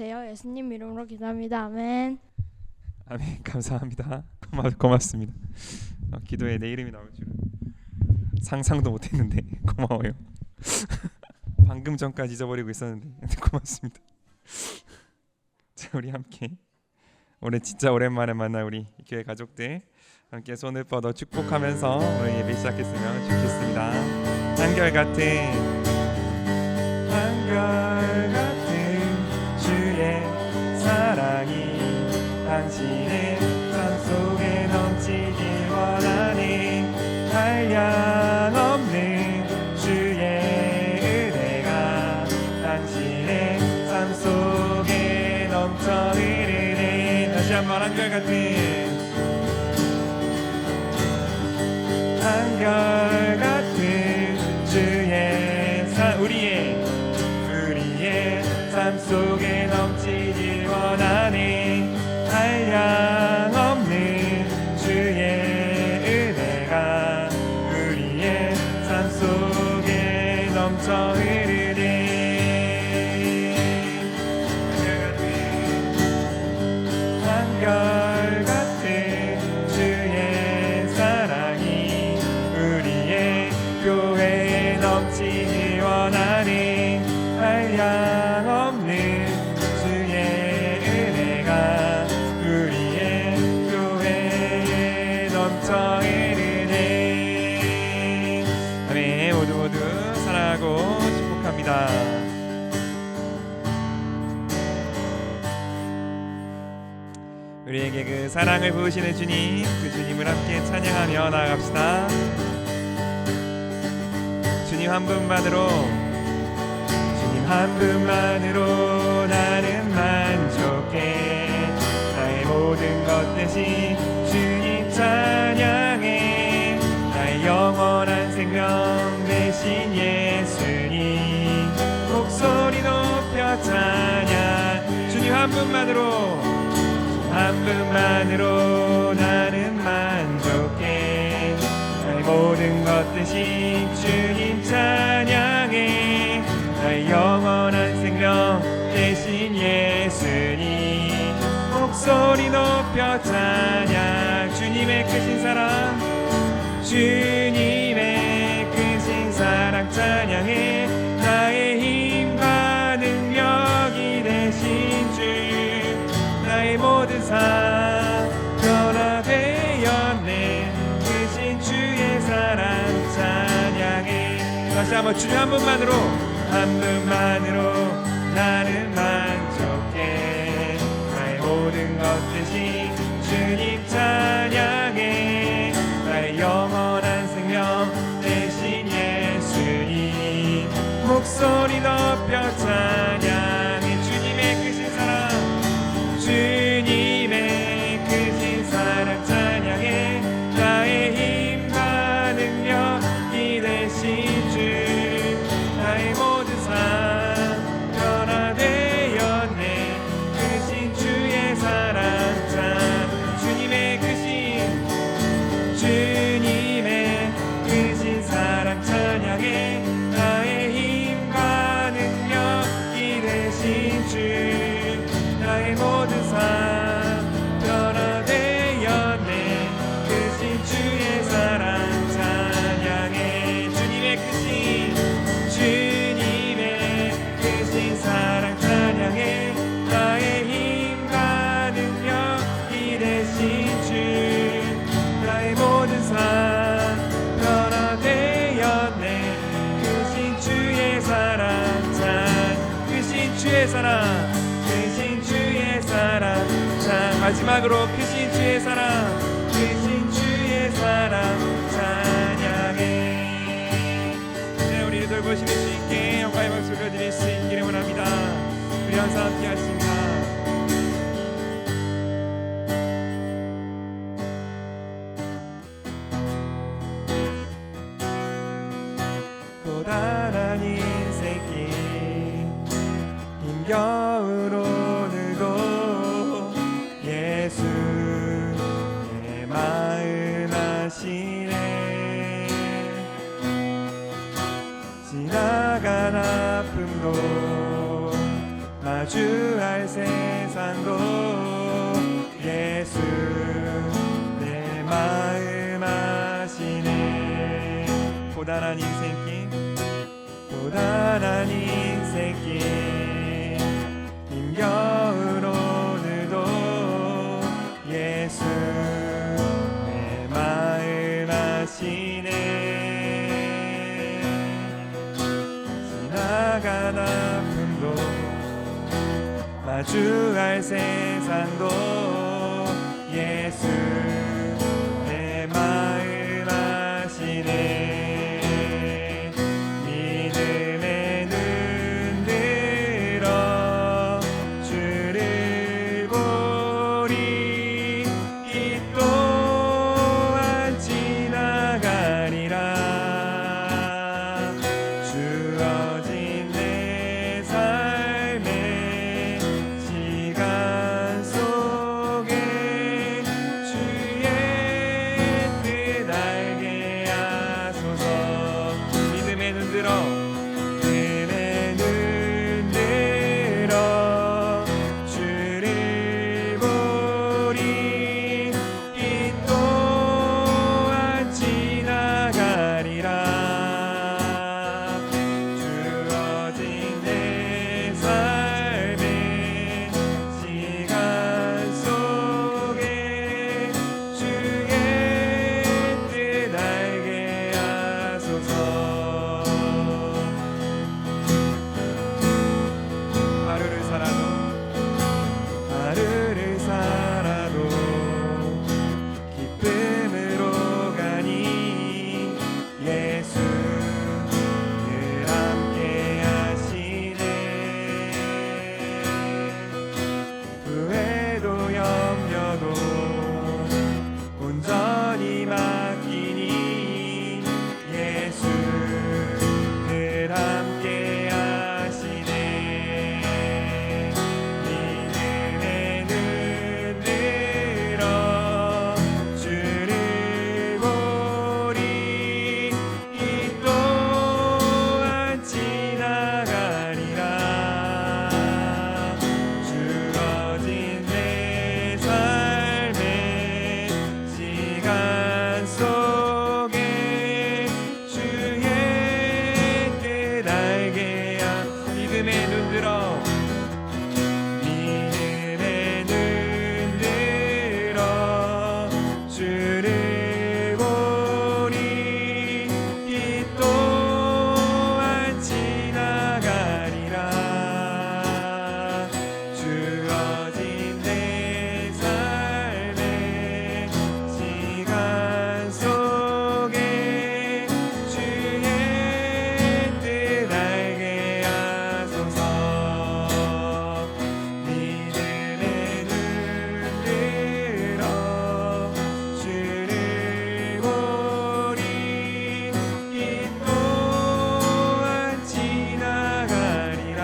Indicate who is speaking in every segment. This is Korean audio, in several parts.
Speaker 1: 되세요. 예수님 이름으로 기도합니다. 아멘.
Speaker 2: 아멘. 감사합니다. 고맙습니다. 기도에 내 이름이 나올 줄 상상도 못했는데 고마워요. 방금 전까지 잊어버리고 있었는데 고맙습니다. 자, 우리 함께 올해 진짜 오랜만에 만난 우리 교회 가족들 함께 손을 뻗어 축복하면서 오늘 예배 시작했으면 좋겠습니다. 한결같은 주의 사랑이 당신의 삶 속에 넘치길 원하니 한량없는 주의 은혜가 당신의 삶 속에 넘쳐 흐르네. 다시 한번 한결같은 주의 우리의 삶 속에 넘치길 원하니 한량없는 주의 은혜가 우리의 삶 속에 넘쳐 흐르네. 한결같은 주의 사랑이 우리의 교회에 넘치길 원하니 한량없는 주의 은혜가 우리의 교회에 넘쳐 흐르네. 아멘. 모두 사랑하고 축복합니다. 우리에게 그 사랑을 부으시는 주님, 그 주님을 함께 찬양하며 나아갑시다. 주님 한 분만으로 나는 만족해. 나의 모든 것 대신 주님 찬양해. 나의 영원한 생명 대신 예수님 목소리 높여 찬양. 주님 한 분만으로 나는 만족해. 나의 모든 것 대신 주님 찬양해. 나의 영원한 생명 대신 예수님 목소리 높여 찬양. 주님의 크신 사랑 찬양해. 나의 힘과 능력이 되신 주 나의 모든 삶 변화되었네. 크신 주의 사랑 찬양해. 다시 한번 주님 한 분만으로 나는 만족해. 나의 모든 것 대신 주님 찬양해. 나의 영원한 생명 대신 예수님 목소리 높여 찬양해. 주님의 크신 사랑 찬양해. 나의 힘과 능력이 되신 주 나의 모든 삶 변화되었네. 크신 주의 사랑 찬. 주님의 크신 사랑 찬양해. 나의 힘과 능력이 되신 주 나의 모든 삶 변화되었네. 크신 주의 사랑 찬양해. 주님의 크신 사랑 찬양해. 나의 힘과 능력이 되신 주 나의 모든 삶 변화되었네. 크신 주의 사랑 찬. 크신 주의 사랑 찬. 마지막으로 크신 주의 사랑 찬양해. 네, 우리를 돌보시는 주님께 영광의 박수 올려드릴 수 있기를 원합니다. 우리 항상 함께 하십니다. 고단한 인생길 힘겨운 오늘도 예수 내 마음 아시네. 지나간 아픔도 마주할 세상도 예수 내 마음 아시네. 고단한 인생길 고단한 인생길 힘겨운 오늘도 예수 내 마음 아시네. 지나간 아픔도 마주할 세상도 예수 내 마음 아시네. 믿음의 눈 들어 주를 보리. 이 또한 지나가리라. 주어진 내 삶의 시간 속에 주의 뜻 알게 하소서. 믿음의 눈 들어 믿음의 눈 들어 주를 보리. 이 또한 지나가리라. 주어진 내 삶의 시간 속에 주의 뜻 알게 하소서. 하루를 살아도 기쁨으로 가니 예수 늘 함께 하시네. 후회도 염려도 온전히 맡기니 예수 늘 함께 하시네. 믿음의 눈 들어 주를 보리. 이 또한 지나가리라. 주어진 내 삶의 시간 속에 주의 뜻 알게 하. 믿음의 눈 들어 믿음의 눈 들어 주를 보리. 이 또한 지나가리라. 주어진 내 삶의 시간 속에 주의 뜻 알게 하소서. 믿음의 눈 들어 주를 보리. 이 또한 지나가리라.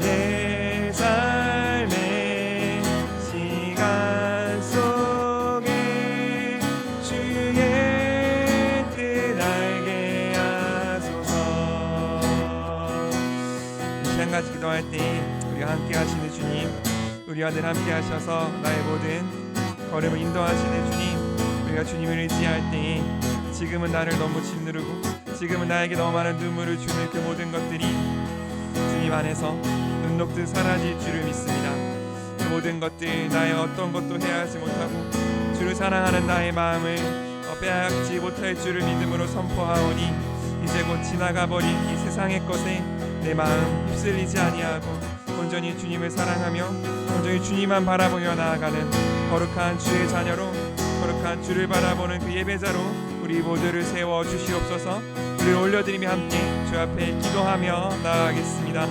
Speaker 2: 내 삶의 시간 속에 주의 뜻 알게 하소서. 이 시간까지 기도할 때 우리가 함께 하시는 주님, 우리와 늘 함께 하셔서 나의 모든 걸음을 인도하시는 주님, 우리가 주님을 의지할 때 지금은 나를 너무 짓누르고 지금은 나에게 너무 많은 눈물을 주는 그 모든 것들이 주님 안에서 눈 녹듯 사라질 줄을 믿습니다. 그 모든 것들 나의 어떤 것도 해하지 못하고 주를 사랑하는 나의 마음을 빼앗지 못할 줄을 믿음으로 선포하오니 이제 곧 지나가버린 이 세상의 것에 내 마음 휩쓸리지 아니하고 온전히 주님을 사랑하며 온전히 주님만 바라보며 나아가는 거룩한 주의 자녀로, 거룩한 주를 바라보는 그 예배자로 우리 모두를 세워 주시옵소서. 우리를 올려드리며 함께 주 앞에 기도하며 나아가겠습니다.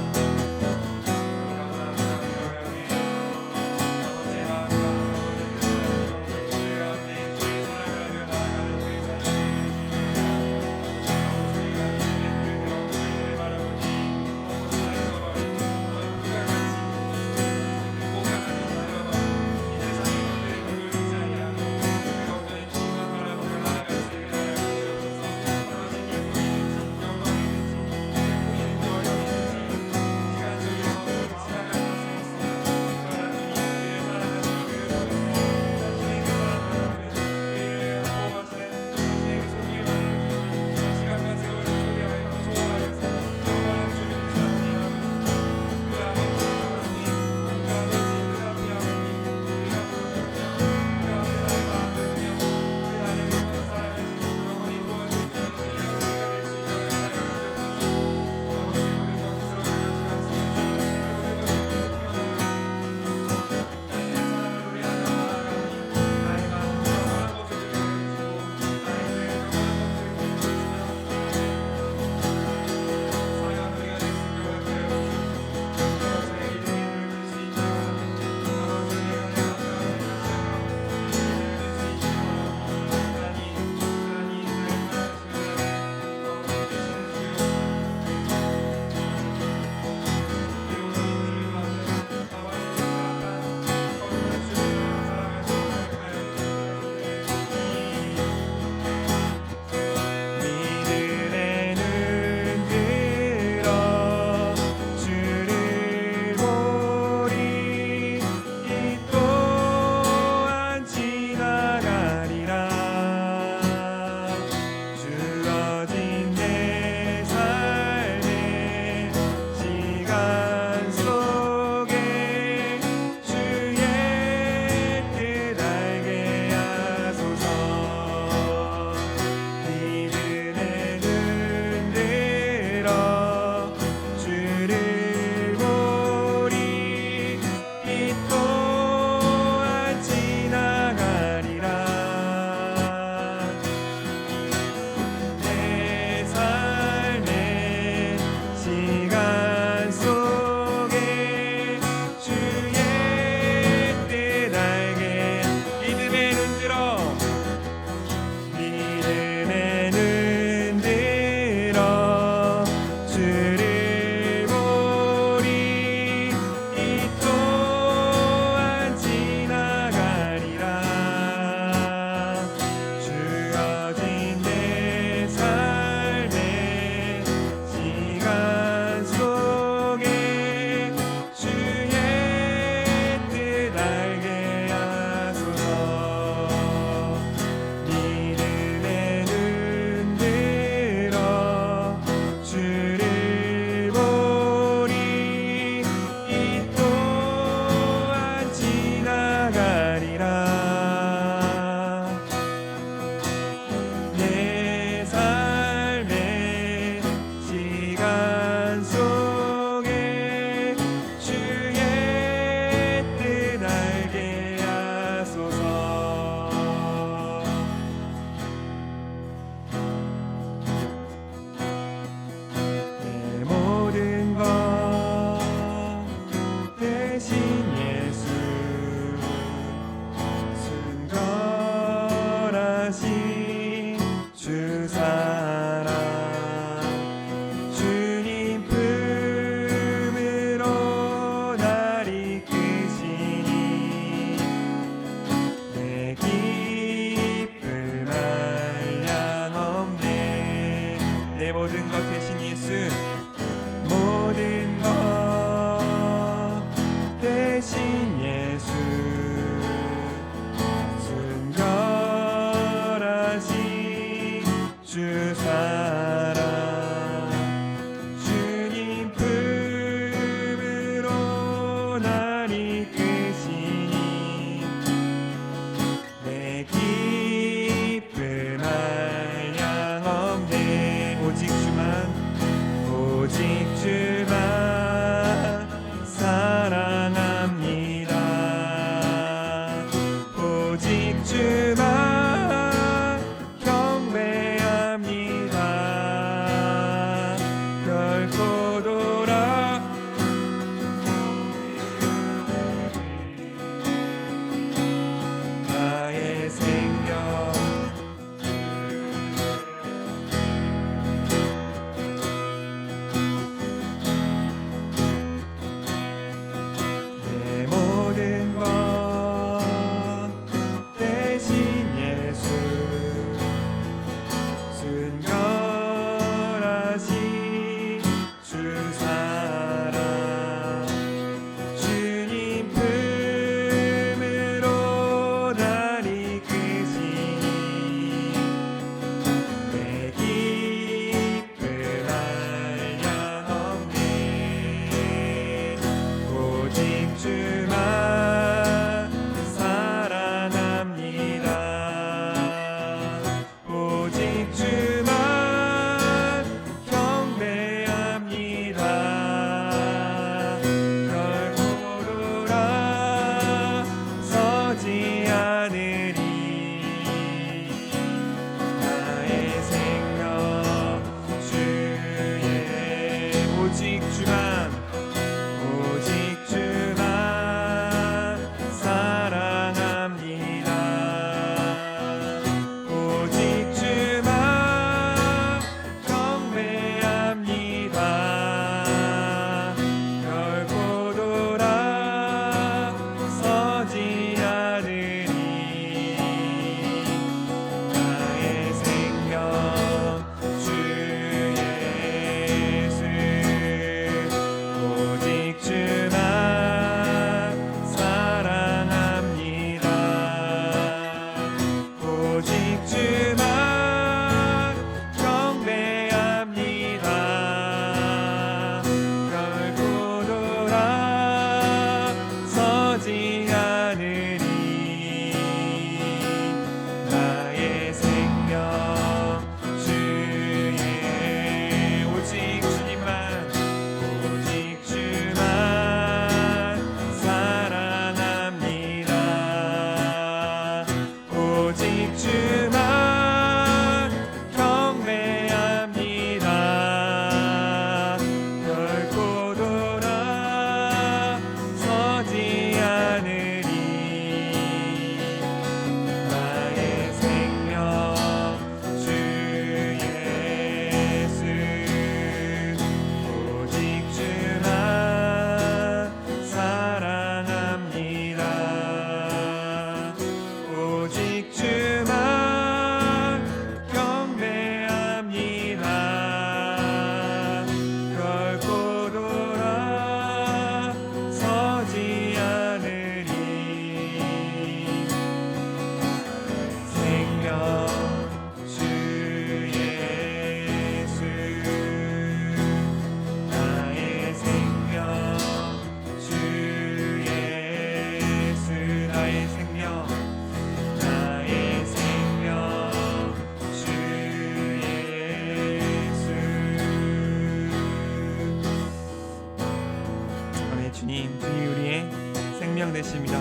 Speaker 2: 주님, 주님이 우리의 생명 되십니다.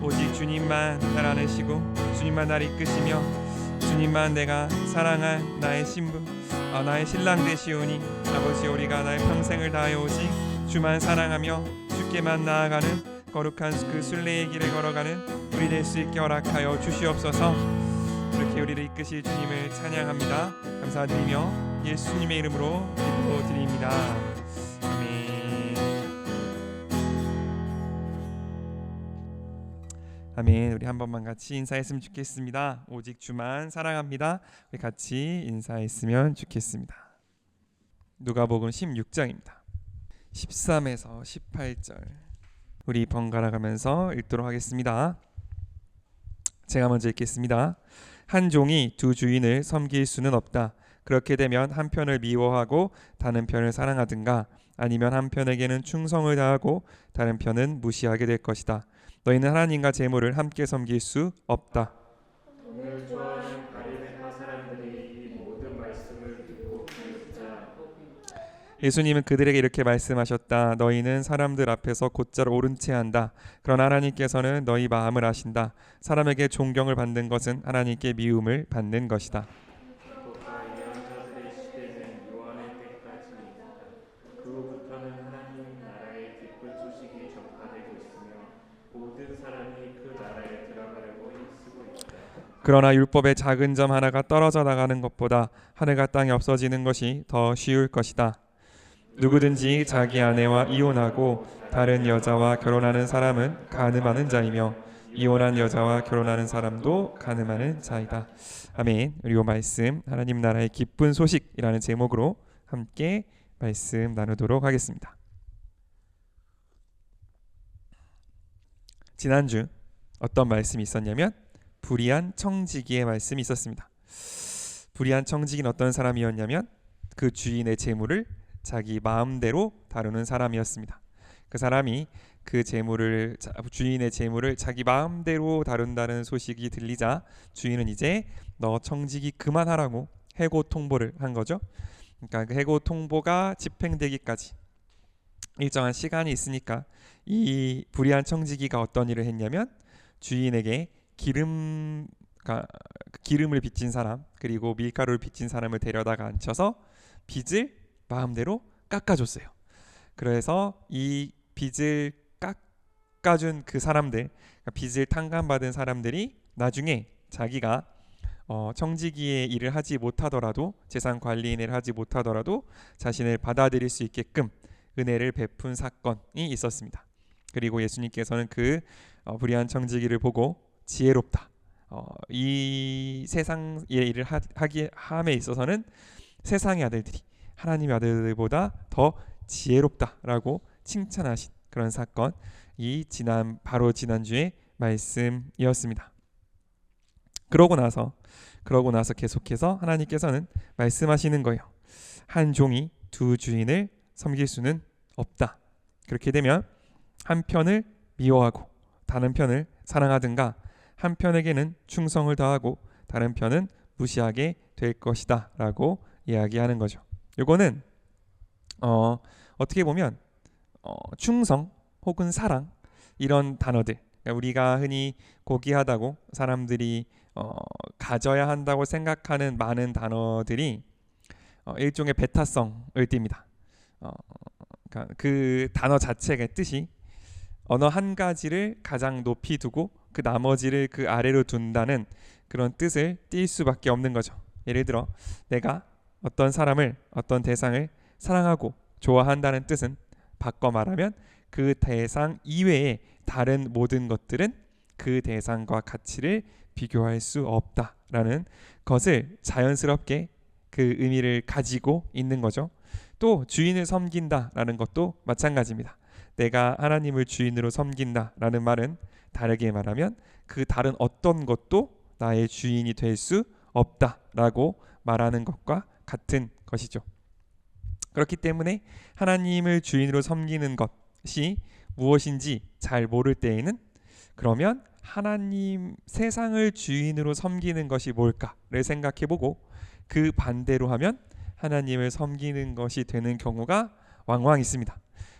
Speaker 2: 오직 주님만 날 안으시고 주님만 날 이끄시며 주님만 내가 사랑할 나의 신부, 나의 신랑 되시오니 아버지, 우리가 나의 평생을 다해 오직 주만 사랑하며 주께만 나아가는 거룩한 그 순례의 길을 걸어가는 우리 될 수 있게 허락하여 주시옵소서. 이렇게 우리를 이끄실 주님을 찬양합니다. 감사드리며 예수님의 이름으로 기도드립니다. 아멘. 아멘. 우리 한 번만 같이 인사했으면 좋겠습니다. 오직 주만 사랑합니다. 우리 같이 인사했으면 좋겠습니다. 누가복음 16장입니다. 13에서 18절 우리 번갈아 가면서 읽도록 하겠습니다. 제가 먼저 읽겠습니다. 한 종이 두 주인을 섬길 수는 없다. 그렇게 되면 한 편을 미워하고 다른 편을 사랑하든가, 아니면 한 편에게는 충성을 다하고 다른 편은 무시하게 될 것이다. 너희는 하나님과 재물을 함께 섬길 수 없다.
Speaker 3: 오늘 좋아하는 바리새파 사람들이 이 모든 말씀을 듣고 듣자.
Speaker 2: 예수님은 그들에게 이렇게 말씀하셨다. 너희는 사람들 앞에서 곧잘 옳은 채 한다. 그러나 하나님께서는 너희 마음을 아신다. 사람에게 존경을 받는 것은 하나님께 미움을 받는 것이다.
Speaker 3: 그가 예언자들의 시대는 요한의 때까지입니다. 그 후부터는 하나님 나라의 기쁜 소식이 전파되고 있으며 모든 사람이 그 나라에 들어가려고 힘쓰고 있다.
Speaker 2: 그러나 율법의 작은 점 하나가 떨어져 나가는 것보다 하늘과 땅이 없어지는 것이 더 쉬울 것이다. 누구든지 자기 아내와 이혼하고 다른 여자와 결혼하는 사람은 간음하는 자이며 이혼한 여자와 결혼하는 사람도 간음하는 자이다. 아멘. 우리 이 말씀 하나님 나라의 기쁜 소식이라는 제목으로 함께 말씀 나누도록 하겠습니다. 지난주 어떤 말씀이 있었냐면 불의한 청지기의 말씀이 있었습니다. 불의한 청지기는 어떤 사람이었냐면 그 주인의 재물을 자기 마음대로 다루는 사람이었습니다. 그 사람이 그 재물을, 주인의 재물을 자기 마음대로 다룬다는 소식이 들리자 주인은 이제 너 청지기 그만하라고 해고 통보를 한 거죠. 그러니까 그 해고 통보가 집행되기까지 일정한 시간이 있으니까 이 불의한 청지기가 어떤 일을 했냐면 주인에게 기름을 빚진 사람 그리고 밀가루를 빚진 사람을 데려다가 앉혀서 빚을 마음대로 깎아줬어요. 그래서 이 빚을 깎아준 그 사람들, 빚을 탕감받은 사람들이 나중에 자기가 청지기의 일을 하지 못하더라도, 재산 관리인 일을 하지 못하더라도 자신을 받아들일 수 있게끔 은혜를 베푼 사건이 있었습니다. 그리고 예수님께서는 그 불의한 청지기를 보고 지혜롭다. 이 세상의 일을 함에 있어서는 세상의 아들들이 하나님의 아들들보다 더 지혜롭다라고 칭찬하신 그런 사건이 바로 지난주의 말씀이었습니다. 그러고 나서 계속해서 하나님께서는 말씀하시는 거예요. 한 종이 두 주인을 섬길 수는 없다. 그렇게 되면 한 편을 미워하고 다른 편을 사랑하든가, 한 편에게는 충성을 다하고 다른 편은 무시하게 될 것이다 라고 이야기하는 거죠. 요거는 어떻게 보면 충성 혹은 사랑 이런 단어들, 그러니까 우리가 흔히 고귀하다고 사람들이 가져야 한다고 생각하는 많은 단어들이 일종의 배타성을 띱니다. 그러니까 그 단어 자체의 뜻이 언어 한 가지를 가장 높이 두고 그 나머지를 그 아래로 둔다는 그런 뜻을 띌 수밖에 없는 거죠. 예를 들어 내가 어떤 사람을, 어떤 대상을 사랑하고 좋아한다는 뜻은 바꿔 말하면 그 대상 이외의 다른 모든 것들은 그 대상과 가치를 비교할 수 없다라는 것을 자연스럽게 그 의미를 가지고 있는 거죠. 또 주인을 섬긴다라는 것도 마찬가지입니다. 내가 하나님을 주인으로 섬긴다라는 말은 다르게 말하면 그 다른 어떤 것도 나의 주인이 될 수 없다라고 말하는 것과 같은 것이죠. 그렇기 때문에 하나님을 주인으로 섬기는 것이 무엇인지 잘 모를 때에는 그러면 하나님, 세상을 주인으로 섬기는 것이 뭘까를 생각해보고 그 반대로 하면 하나님을 섬기는 것이 되는 경우가 왕왕 있습니다.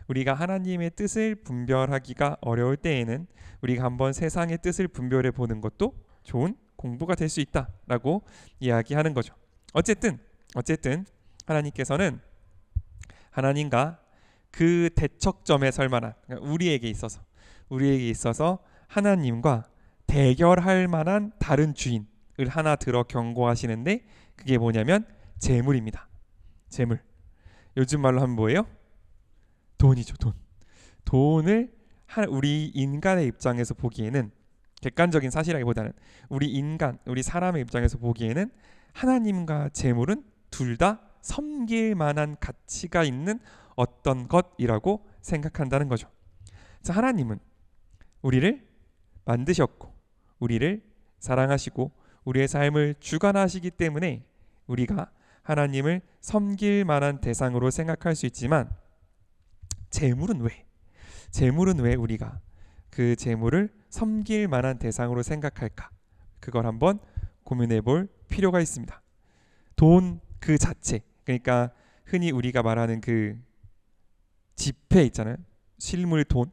Speaker 2: 우리가 하나님의 뜻을 분별하기가 어려울 때에는 우리가 한번 세상의 뜻을 분별해 보는 것도 좋은 공부가 될 수 있다라고 이야기하는 거죠. 어쨌든 하나님께서는 하나님과 그 대척점에 설 만한, 그러니까 우리에게 있어서 하나님과 대결할 만한 다른 주인을 하나 들어 경고하시는데, 그게 뭐냐면 재물입니다. 재물. 요즘 말로 하면 뭐예요? 돈이죠. 돈을 우리 인간의 입장에서 보기에는, 객관적인 사실이라기보다는 우리 사람의 입장에서 보기에는 하나님과 재물은 둘 다 섬길 만한 가치가 있는 어떤 것이라고 생각한다는 거죠. 자, 하나님은 우리를 만드셨고 우리를 사랑하시고 우리의 삶을 주관하시기 때문에 우리가 하나님을 섬길 만한 대상으로 생각할 수 있지만, 재물은 왜 우리가 그 재물을 섬길 만한 대상으로 생각할까? 그걸 한번 고민해 볼 필요가 있습니다. 돈 그 자체, 그러니까 흔히 우리가 말하는 그 지폐 있잖아요. 실물 돈,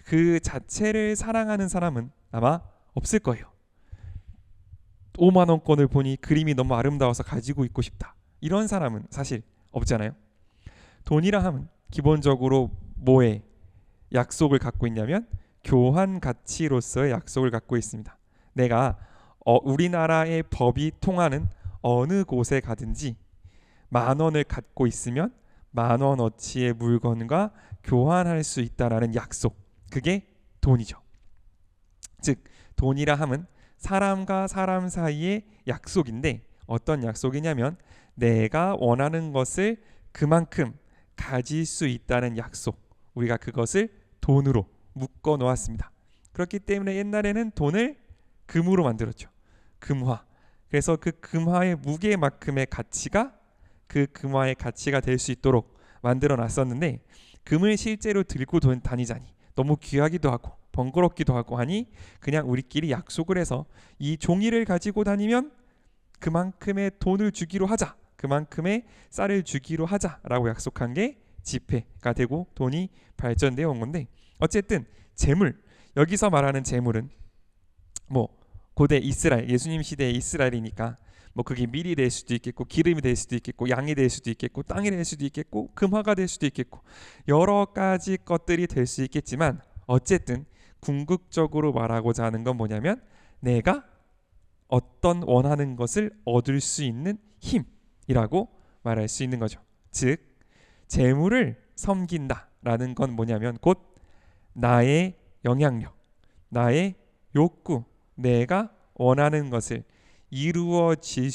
Speaker 2: 그 자체를 사랑하는 사람은 아마 없을 거예요. 5만 원권을 보니 그림이 너무 아름다워서 가지고 있고 싶다, 이런 사람은 사실 없잖아요. 돈이라 하면 기본적으로 뭐에 약속을 갖고 있냐면 교환 가치로서의 약속을 갖고 있습니다. 내가 우리나라의 법이 통하는 어느 곳에 가든지 10,000원을 갖고 있으면 10,000원어치의 물건과 교환할 수 있다라는 약속, 그게 돈이죠. 즉 돈이라 함은 사람과 사람 사이의 약속인데, 어떤 약속이냐면 내가 원하는 것을 그만큼 가질 수 있다는 약속, 우리가 그것을 돈으로 묶어 놓았습니다. 그렇기 때문에 옛날에는 돈을 금으로 만들었죠. 금화. 그래서 그 금화의 무게만큼의 가치가 그 금화의 가치가 될 수 있도록 만들어 놨었는데, 금을 실제로 들고 다니자니 너무 귀하기도 하고 번거롭기도 하고 하니 그냥 우리끼리 약속을 해서 이 종이를 가지고 다니면 그만큼의 돈을 주기로 하자, 그만큼의 쌀을 주기로 하자라고 약속한 게 지폐가 되고 돈이 발전되어 온 건데, 어쨌든 재물, 여기서 말하는 재물은 뭐 고대 이스라엘, 예수님 시대의 이스라엘이니까 뭐 그게 밀이 될 수도 있겠고 기름이 될 수도 있겠고 양이 될 수도 있겠고 땅이 될 수도 있겠고 금화가 될 수도 있겠고 여러 가지 것들이 될 수 있겠지만, 어쨌든 궁극적으로 말하고자 하는 건 뭐냐면 내가 어떤 원하는 것을 얻을 수 있는 힘이라고 말할 수 있는 거죠. 즉 재물을 섬긴다라는 건 뭐냐면 곧 나의 영향력, 나의 욕구, 내가 원하는 것을 이루어 줄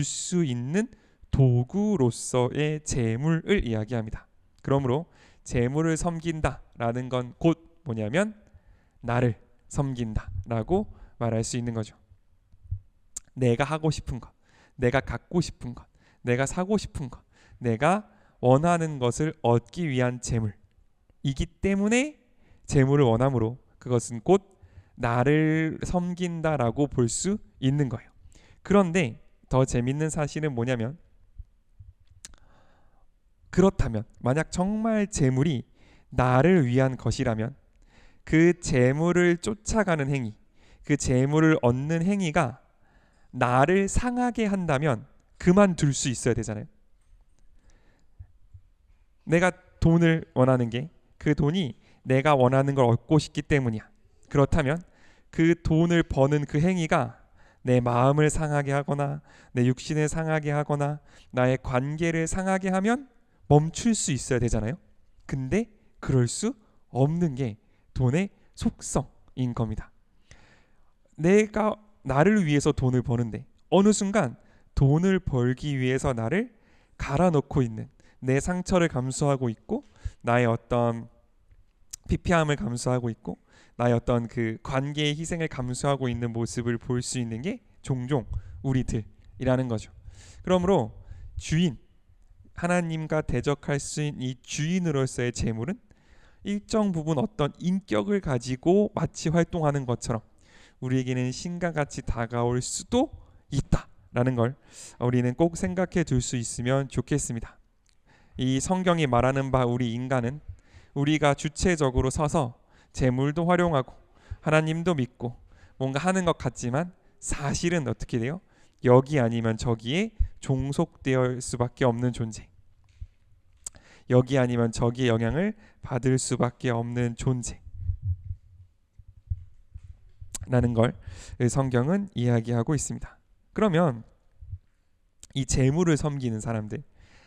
Speaker 2: 수 있는 도구로서의 재물을 이야기합니다. 그러므로 재물을 섬긴다라는 건 곧 뭐냐면 나를 섬긴다라고 말할 수 있는 거죠. 내가 하고 싶은 것, 내가 갖고 싶은 것, 내가 사고 싶은 것, 내가 원하는 것을 얻기 위한 재물이기 때문에 재물을 원함으로 그것은 곧 나를 섬긴다라고 볼 수 있는 거예요. 그런데 더 재밌는 사실은 뭐냐면, 그렇다면 만약 정말 재물이 나를 위한 것이라면 그 재물을 쫓아가는 행위, 그 재물을 얻는 행위가 나를 상하게 한다면 그만둘 수 있어야 되잖아요. 내가 돈을 원하는 게 그 돈이 내가 원하는 걸 얻고 싶기 때문이야. 그렇다면 그 돈을 버는 그 행위가 내 마음을 상하게 하거나 내 육신을 상하게 하거나 나의 관계를 상하게 하면 멈출 수 있어야 되잖아요. 근데 그럴 수 없는 게 돈의 속성인 겁니다. 내가 나를 위해서 돈을 버는데 어느 순간 돈을 벌기 위해서 나를 갈아넣고 있는, 내 상처를 감수하고 있고 나의 어떤 피폐함을 감수하고 있고 나의 어떤 그 관계의 희생을 감수하고 있는 모습을 볼 수 있는 게 종종 우리들이라는 거죠. 그러므로 주인, 하나님과 대적할 수 있는 이 주인으로서의 재물은 일정 부분 어떤 인격을 가지고 마치 활동하는 것처럼 우리에게는 신과 같이 다가올 수도 있다라는 걸 우리는 꼭 생각해 둘 수 있으면 좋겠습니다. 이 성경이 말하는 바 우리 인간은 우리가 주체적으로 서서 재물도 활용하고 하나님도 믿고 뭔가 하는 것 같지만 사실은 어떻게 돼요? 여기 아니면 저기에 종속될 수밖에 없는 존재. 여기 아니면 저기의 영향을 받을 수밖에 없는 존재. 라는 걸 성경은 이야기하고 있습니다. 그러면 이 재물을 섬기는 사람들,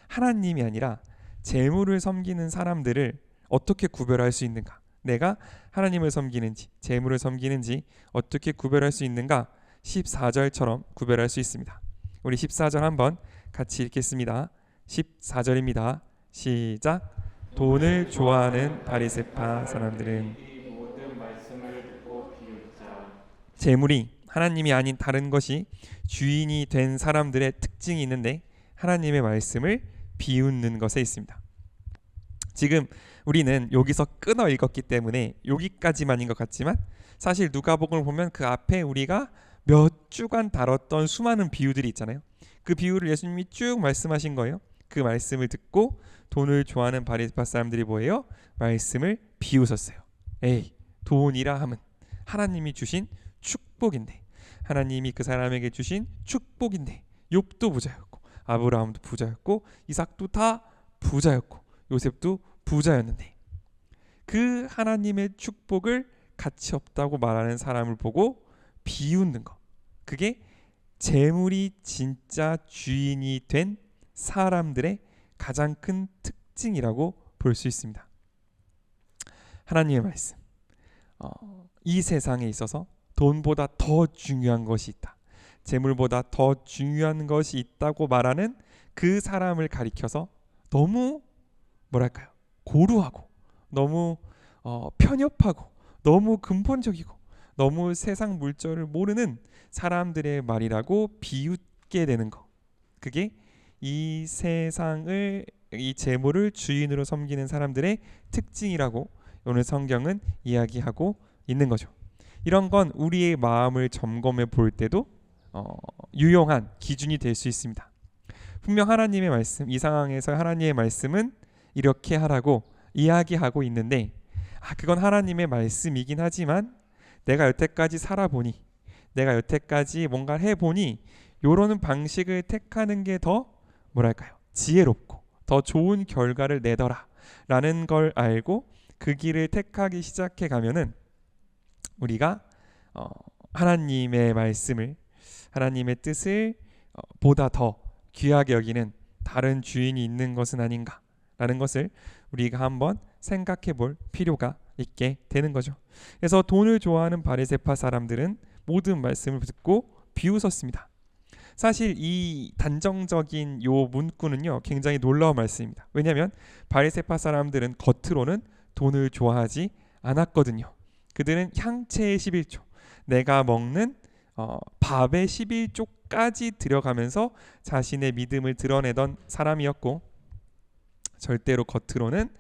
Speaker 2: 하나님이 아니라 재물을 섬기는 사람들을 어떻게 구별할 수 있는가? 내가 하나님을 섬기는지 재물을 섬기는지 어떻게 구별할 수 있는가? 14절처럼 구별할 수 있습니다. 우리 14절 한번 같이 읽겠습니다. 14절입니다. 시작. 돈을 좋아하는 바리새파 사람들은
Speaker 3: 모든 말씀을 듣고 비웃자.
Speaker 2: 재물이 하나님이 아닌 다른 것이 주인이 된 사람들의 특징이 있는데 하나님의 말씀을 비웃는 것에 있습니다. 지금 우리는 여기서 끊어 읽었기 때문에 여기까지만인 것 같지만 사실 누가복음을 보면 그 앞에 우리가 몇 주간 다뤘던 수많은 비유들이 있잖아요. 그 비유를 예수님이 쭉 말씀하신 거예요. 그 말씀을 듣고 돈을 좋아하는 바리새파 사람들이 뭐예요? 말씀을 비웃었어요. 에이, 돈이라 함은 하나님이 주신 축복인데, 하나님이 그 사람에게 주신 축복인데, 욥도 부자였고 아브라함도 부자였고 이삭도 다 부자였고 요셉도 부자였는데 그 하나님의 축복을 가치 없다고 말하는 사람을 보고 비웃는 거, 그게 재물이 진짜 주인이 된 사람들의 가장 큰 특징이라고 볼 수 있습니다. 하나님의 말씀, 이 세상에 있어서 돈보다 더 중요한 것이 있다, 재물보다 더 중요한 것이 있다고 말하는 그 사람을 가리켜서 너무 뭐랄까요, 고루하고 너무 편협하고 너무 근본적이고 너무 세상 물정을 모르는 사람들의 말이라고 비웃게 되는 거, 그게 이 세상을, 이 재물을 주인으로 섬기는 사람들의 특징이라고 오늘 성경은 이야기하고 있는 거죠. 이런 건 우리의 마음을 점검해 볼 때도 유용한 기준이 될 수 있습니다. 분명 하나님의 말씀, 이 상황에서 하나님의 말씀은 이렇게 하라고 이야기하고 있는데 그건 하나님의 말씀이긴 하지만 내가 여태까지 살아보니, 내가 여태까지 뭔가를 해보니 요러는 방식을 택하는 게 더 뭐랄까요, 지혜롭고 더 좋은 결과를 내더라 라는 걸 알고 그 길을 택하기 시작해 가면은 우리가 하나님의 말씀을, 하나님의 뜻을 보다 더 귀하게 여기는 다른 주인이 있는 것은 아닌가 라는 것을 우리가 한번 생각해 볼 필요가 있게 되는 거죠. 그래서 돈을 좋아하는 바리새파 사람들은 모든 말씀을 듣고 비웃었습니다. 사실 이 단정적인 요 문구는요 굉장히 놀라운 말씀입니다. 왜냐하면 바리새파 사람들은 겉으로는 돈을 좋아하지 않았거든요. 그들은 향채의 11조, 내가 먹는 밥의 11조까지 들여가면서 자신의 믿음을 드러내던 사람이었고 절대로 겉으로는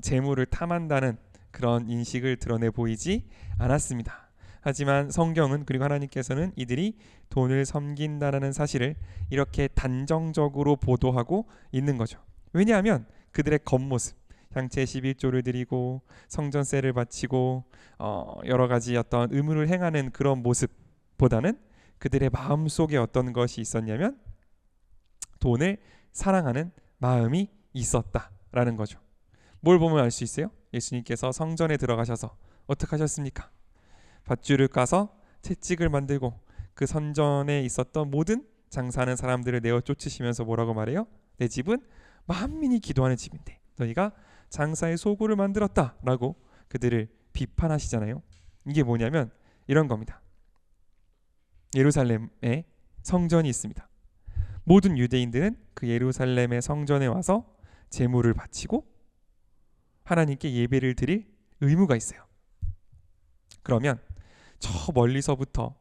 Speaker 2: 재물을 탐한다는 그런 인식을 드러내 보이지 않았습니다. 하지만 성경은, 그리고 하나님께서는 이들이 돈을 섬긴다라는 사실을 이렇게 단정적으로 보도하고 있는 거죠. 왜냐하면 그들의 겉모습, 향채 11조를 드리고 성전세를 바치고 여러 가지 어떤 의무를 행하는 그런 모습보다는 그들의 마음속에 어떤 것이 있었냐면 돈을 사랑하는 마음이 있었다라는 거죠. 뭘 보면 알 수 있어요? 예수님께서 성전에 들어가셔서 어떻게 하셨습니까? 밧줄을 까서 채찍을 만들고 그 성전에 있었던 모든 장사하는 사람들을 내어 쫓으시면서 뭐라고 말해요? 내 집은 만민이 기도하는 집인데 너희가 장사의 소굴을 만들었다라고 그들을 비판하시잖아요. 이게 뭐냐면 이런 겁니다. 예루살렘에 성전이 있습니다. 모든 유대인들은 그 예루살렘의 성전에 와서 제물을 바치고 하나님께 예배를 드릴 의무가 있어요. 그러면 저 멀리서부터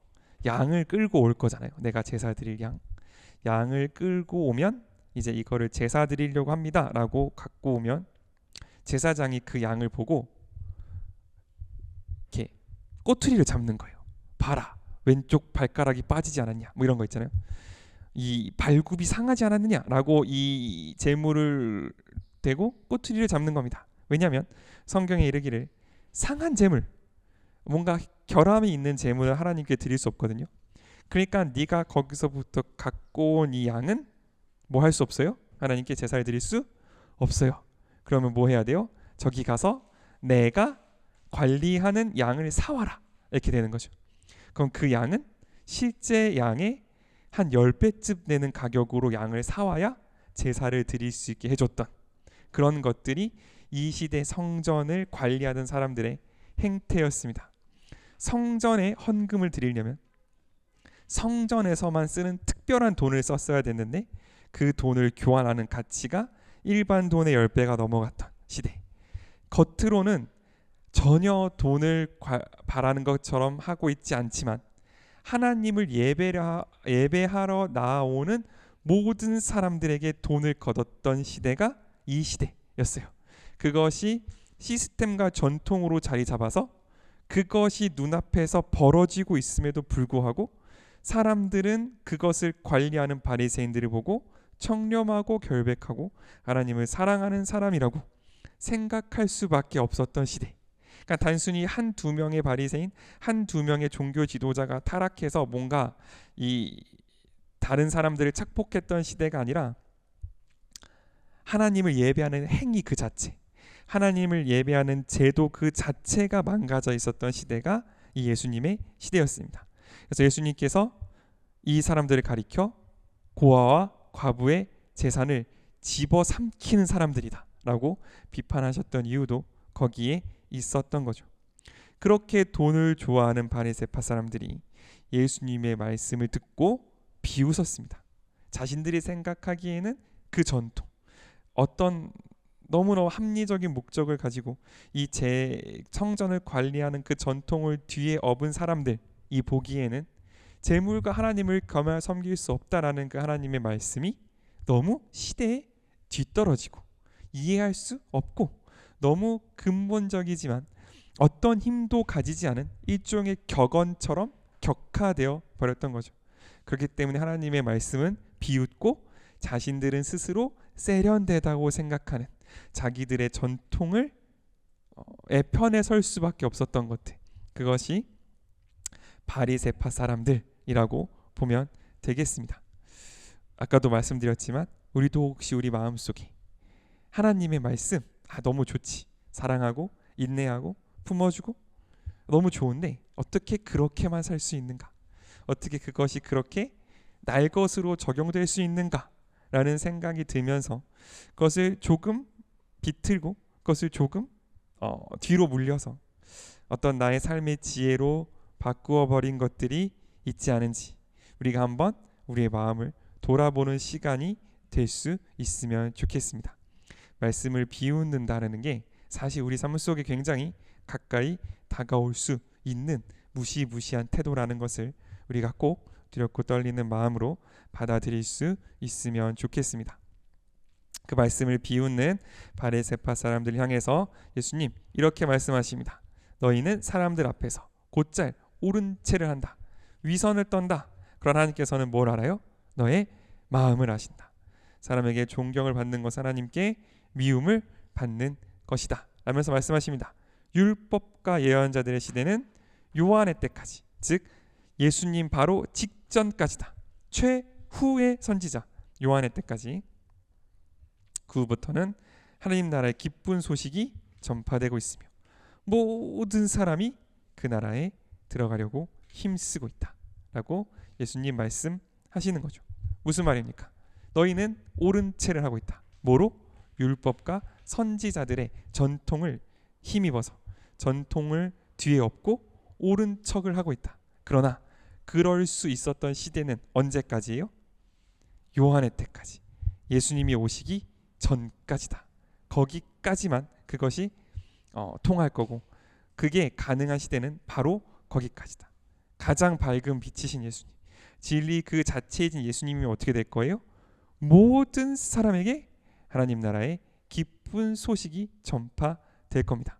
Speaker 2: 양을 끌고 올 거잖아요. 내가 제사 드릴 양을 끌고 오면 이제 이거를 제사 드리려고 합니다 라고 갖고 오면 제사장이 그 양을 보고 이렇게 꼬투리를 잡는 거예요. 봐라, 왼쪽 발가락이 빠지지 않았냐, 뭐 이런 거 있잖아요. 이 발굽이 상하지 않았느냐라고 이 제물을 대고 꼬투리를 잡는 겁니다. 왜냐하면 성경에 이르기를 상한 제물, 뭔가 결함이 있는 제물을 하나님께 드릴 수 없거든요. 그러니까 네가 거기서부터 갖고 온 이 양은 뭐 할 수 없어요? 하나님께 제사를 드릴 수 없어요. 그러면 뭐 해야 돼요? 저기 가서 내가 관리하는 양을 사와라, 이렇게 되는 거죠. 그럼 그 양은 실제 양의 한 10배쯤 되는 가격으로 양을 사와야 제사를 드릴 수 있게 해줬던 그런 것들이 이 시대 성전을 관리하던 사람들의 행태였습니다. 성전에 헌금을 드리려면 성전에서만 쓰는 특별한 돈을 썼어야 됐는데 그 돈을 교환하는 가치가 일반 돈의 10배가 넘어갔던 시대. 겉으로는 전혀 돈을 바라는 것처럼 하고 있지 않지만 하나님을 예배하러 나오는 모든 사람들에게 돈을 걷었던 시대가 이 시대였어요. 그것이 시스템과 전통으로 자리 잡아서 그것이 눈앞에서 벌어지고 있음에도 불구하고 사람들은 그것을 관리하는 바리새인들을 보고 청렴하고 결백하고 하나님을 사랑하는 사람이라고 생각할 수밖에 없었던 시대. 그러니까 단순히 한두 명의 바리새인, 한두 명의 종교 지도자가 타락해서 뭔가 이 다른 사람들을 착복했던 시대가 아니라 하나님을 예배하는 행위 그 자체, 하나님을 예배하는 제도 그 자체가 망가져 있었던 시대가 이 예수님의 시대였습니다. 그래서 예수님께서 이 사람들을 가리켜 고아와 과부의 재산을 집어삼키는 사람들이다 라고 비판하셨던 이유도 거기에 있었던 거죠. 그렇게 돈을 좋아하는 바리새파 사람들이 예수님의 말씀을 듣고 비웃었습니다. 자신들이 생각하기에는 그 전통, 어떤 너무너무 합리적인 목적을 가지고 이 성전을 관리하는 그 전통을 뒤에 업은 사람들이 보기에는 재물과 하나님을 겸하 섬길 수 없다라는 그 하나님의 말씀이 너무 시대에 뒤떨어지고 이해할 수 없고 너무 근본적이지만 어떤 힘도 가지지 않은 일종의 격언처럼 격화되어 버렸던 거죠. 그렇기 때문에 하나님의 말씀은 비웃고 자신들은 스스로 세련되다고 생각하는 자기들의 전통을 편에 설 수밖에 없었던 것들, 그것이 바리새파 사람들이라고 보면 되겠습니다. 아까도 말씀드렸지만 우리도 혹시 우리 마음속에 하나님의 말씀 너무 좋지, 사랑하고 인내하고 품어주고 너무 좋은데 어떻게 그렇게만 살 수 있는가, 어떻게 그것이 그렇게 날 것으로 적용될 수 있는가 라는 생각이 들면서 그것을 조금 비틀고 그것을 조금 뒤로 물려서 어떤 나의 삶의 지혜로 바꾸어 버린 것들이 있지 않은지 우리가 한번 우리의 마음을 돌아보는 시간이 될 수 있으면 좋겠습니다. 말씀을 비웃는다는 게 사실 우리 삶 속에 굉장히 가까이 다가올 수 있는 무시무시한 태도라는 것을 우리가 꼭 두렵고 떨리는 마음으로 받아들일 수 있으면 좋겠습니다. 그 말씀을 비웃는 바리새파 사람들 향해서 예수님 이렇게 말씀하십니다. 너희는 사람들 앞에서 곧잘 옳은 채를 한다, 위선을 떤다. 그러나 하나님께서는 뭘 알아요? 너의 마음을 아신다. 사람에게 존경을 받는 것은 하나님께 미움을 받는 것이다 라면서 말씀하십니다. 율법과 예언자들의 시대는 요한의 때까지, 즉 예수님 바로 직전까지다. 최후의 선지자 요한의 때까지. 그 후부터는 하나님 나라의 기쁜 소식이 전파되고 있으며 모든 사람이 그 나라에 들어가려고 힘쓰고 있다 라고 예수님 말씀하시는 거죠. 무슨 말입니까? 너희는 옳은 채를 하고 있다. 뭐로? 율법과 선지자들의 전통을 힘입어서 전통을 뒤에 업고 옳은 척을 하고 있다. 그러나 그럴 수 있었던 시대는 언제까지예요? 요한의 때까지, 예수님이 오시기 전까지다. 거기까지만 그것이 통할 거고 그게 가능한 시대는 바로 거기까지다. 가장 밝은 빛이신 예수님, 진리 그 자체이신 예수님이 어떻게 될 거예요? 모든 사람에게 하나님 나라의 기쁜 소식이 전파될 겁니다.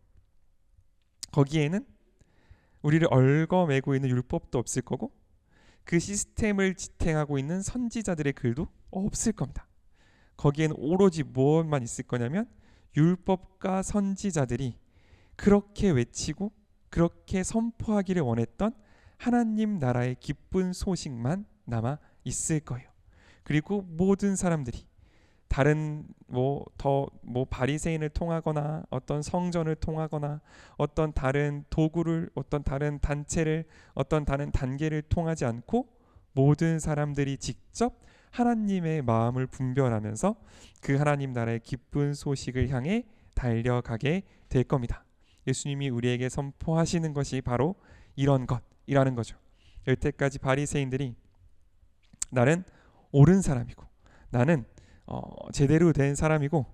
Speaker 2: 거기에는 우리를 얽어매고 있는 율법도 없을 거고 그 시스템을 지탱하고 있는 선지자들의 글도 없을 겁니다. 거기에는 오로지 무엇만 있을 거냐면 율법과 선지자들이 그렇게 외치고 그렇게 선포하기를 원했던 하나님 나라의 기쁜 소식만 남아 있을 거예요. 그리고 모든 사람들이 다른 바리새인을 통하거나 어떤 성전을 통하거나 어떤 다른 도구를, 어떤 다른 단체를, 어떤 다른 단계를 통하지 않고 모든 사람들이 직접 하나님의 마음을 분별하면서 그 하나님 나라의 기쁜 소식을 향해 달려가게 될 겁니다. 예수님이 우리에게 선포하시는 것이 바로 이런 것이라는 거죠. 여태까지 바리새인들이 나는 옳은 사람이고, 나는 제대로 된 사람이고,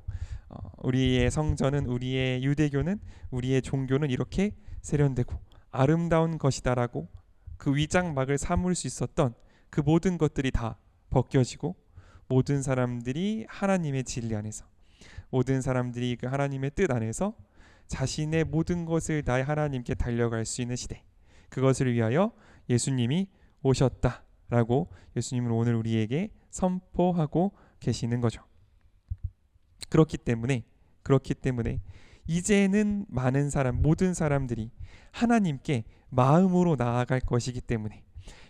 Speaker 2: 우리의 성전은, 우리의 유대교는, 우리의 종교는 이렇게 세련되고 아름다운 것이다라고 그 위장막을 삼을 수 있었던 그 모든 것들이 다 벗겨지고, 모든 사람들이 하나님의 진리 안에서, 모든 사람들이 그 하나님의 뜻 안에서 자신의 모든 것을 다해 하나님께 달려갈 수 있는 시대, 그것을 위하여 예수님이 오셨다라고 예수님은 오늘 우리에게 선포하고 계시는 거죠. 그렇기 때문에 이제는 모든 사람들이 하나님께 마음으로 나아갈 것이기 때문에,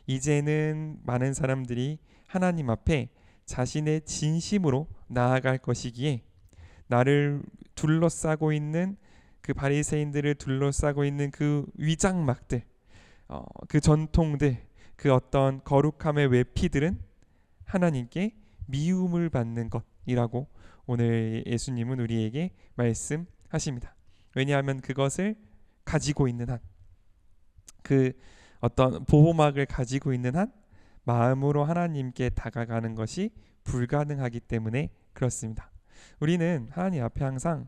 Speaker 2: 이제는 많은 사람들이 하나님 앞에 자신의 진심으로 나아갈 것이기에, 나를 둘러싸고 있는 그 바리새인들을 둘러싸고 있는 그 위장막들, 그 전통들, 그 어떤 거룩함의 외피들은 하나님께 미움을 받는 것이라고 오늘 예수님은 우리에게 말씀하십니다. 왜냐하면 그것을 가지고 있는 한, 그 어떤 보호막을 가지고 있는 한 마음으로 하나님께 다가가는 것이 불가능하기 때문에 그렇습니다. 우리는 하나님 앞에 항상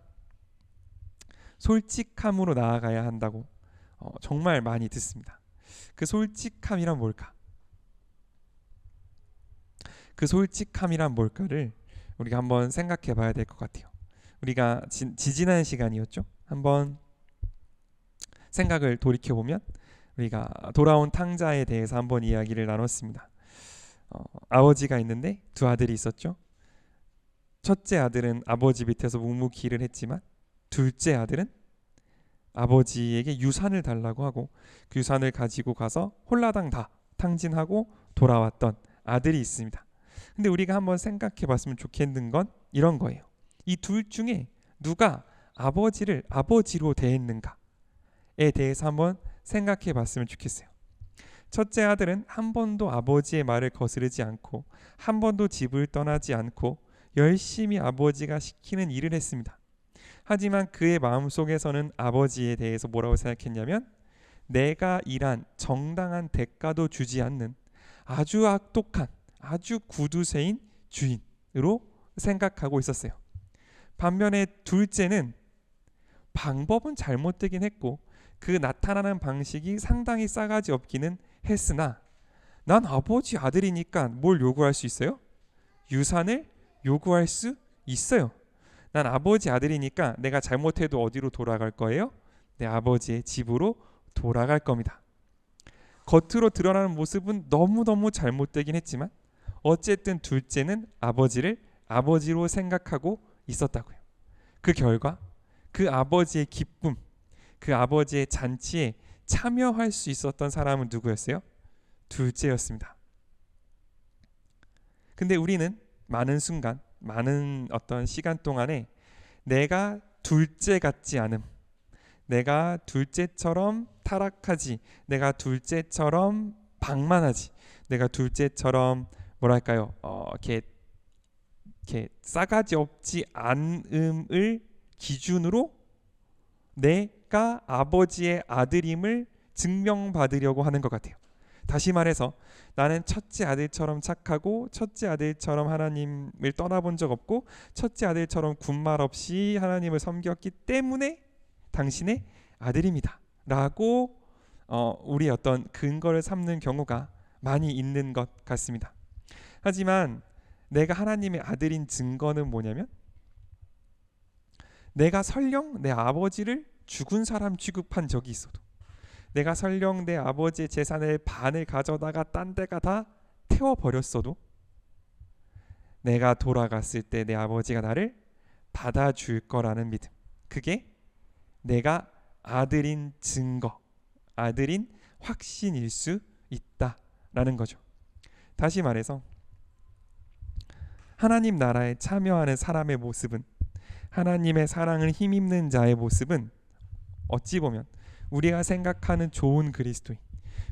Speaker 2: 솔직함으로 나아가야 한다고 정말 많이 듣습니다. 그 솔직함이란 뭘까? 그 솔직함이란 뭘까를 우리가 한번 생각해 봐야 될 것 같아요. 우리가 지지난 시간이었죠. 한번 생각을 돌이켜 보면 우리가 돌아온 탕자에 대해서 한번 이야기를 나눴습니다. 아버지가 있는데 두 아들이 있었죠. 첫째 아들은 아버지 밑에서 묵묵히 일을 했지만, 둘째 아들은 아버지에게 유산을 달라고 하고 그 유산을 가지고 가서 홀라당 다 탕진하고 돌아왔던 아들이 있습니다. 근데 우리가 한번 생각해 봤으면 좋겠는 건 이런 거예요. 이 둘 중에 누가 아버지를 아버지로 대했는가에 대해서 한번 생각해 봤으면 좋겠어요. 첫째 아들은 한 번도 아버지의 말을 거스르지 않고, 한 번도 집을 떠나지 않고 열심히 아버지가 시키는 일을 했습니다. 하지만 그의 마음속에서는 아버지에 대해서 뭐라고 생각했냐면, 내가 일한 정당한 대가도 주지 않는 아주 악독한, 아주 구두쇠인 주인으로 생각하고 있었어요. 반면에 둘째는 방법은 잘못되긴 했고 그 나타나는 방식이 상당히 싸가지 없기는 했으나, 난 아버지 아들이니까 뭘 요구할 수 있어요? 유산을 요구할 수 있어요. 난 아버지 아들이니까 내가 잘못해도 어디로 돌아갈 거예요? 내 아버지의 집으로 돌아갈 겁니다. 겉으로 드러나는 모습은 너무너무 잘못되긴 했지만 어쨌든 둘째는 아버지를 아버지로 생각하고 있었다고요. 그 결과 그 아버지의 기쁨, 그 아버지의 잔치에 참여할 수 있었던 사람은 누구였어요? 둘째였습니다. 근데 우리는 많은 순간, 많은 어떤 시간 동안에 내가 둘째 같지 않음, 내가 둘째처럼 타락하지, 내가 둘째처럼 방만하지, 내가 둘째처럼 뭐랄까요, 이렇게 싸가지 없지 않음을 기준으로 내가 아버지의 아들임을 증명받으려고 하는 것 같아요. 다시 말해서 나는 첫째 아들처럼 착하고 첫째 아들처럼 하나님을 떠나본 적 없고 첫째 아들처럼 군말 없이 하나님을 섬겼기 때문에 당신의 아들입니다 라고 우리 어떤 근거를 삼는 경우가 많이 있는 것 같습니다. 하지만 내가 하나님의 아들인 증거는 뭐냐면, 내가 설령 내 아버지를 죽은 사람 취급한 적이 있어도, 내가 설령 내 아버지의 재산의 반을 가져다가 딴 데가 다 태워버렸어도, 내가 돌아갔을 때 내 아버지가 나를 받아줄 거라는 믿음. 그게 내가 아들인 증거, 아들인 확신일 수 있다라는 거죠. 다시 말해서 하나님 나라에 참여하는 사람의 모습은, 하나님의 사랑을 힘입는 자의 모습은 어찌 보면 우리가 생각하는 좋은 그리스도인,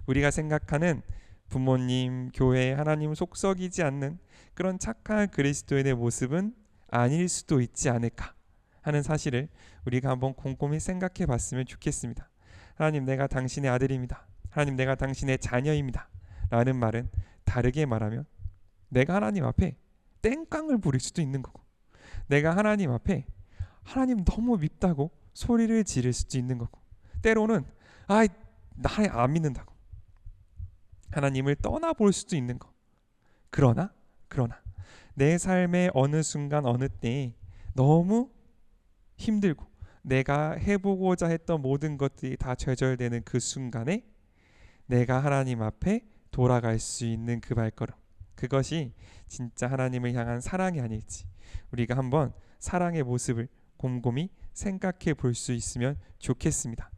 Speaker 2: 우리가 생각하는 부모님, 교회, 하나님 속썩이지 않는 그런 착한 그리스도인의 모습은 아닐 수도 있지 않을까 하는 사실을 우리가 한번 곰곰이 생각해 봤으면 좋겠습니다. 하나님, 내가 당신의 아들입니다. 하나님, 내가 당신의 자녀입니다. 라는 말은 다르게 말하면 내가 하나님 앞에 땡깡을 부릴 수도 있는 거고, 내가 하나님 앞에 하나님 너무 밉다고 소리를 지를 수도 있는 거고, 때로는 나 안 믿는다고 하나님을 떠나볼 수도 있는 거. 그러나 내 삶의 어느 순간 어느 때에 너무 힘들고 내가 해보고자 했던 모든 것들이 다 좌절되는 그 순간에 내가 하나님 앞에 돌아갈 수 있는 그 발걸음, 그것이 진짜 하나님을 향한 사랑이 아닐지 우리가 한번 사랑의 모습을 곰곰이 생각해 볼 수 있으면 좋겠습니다.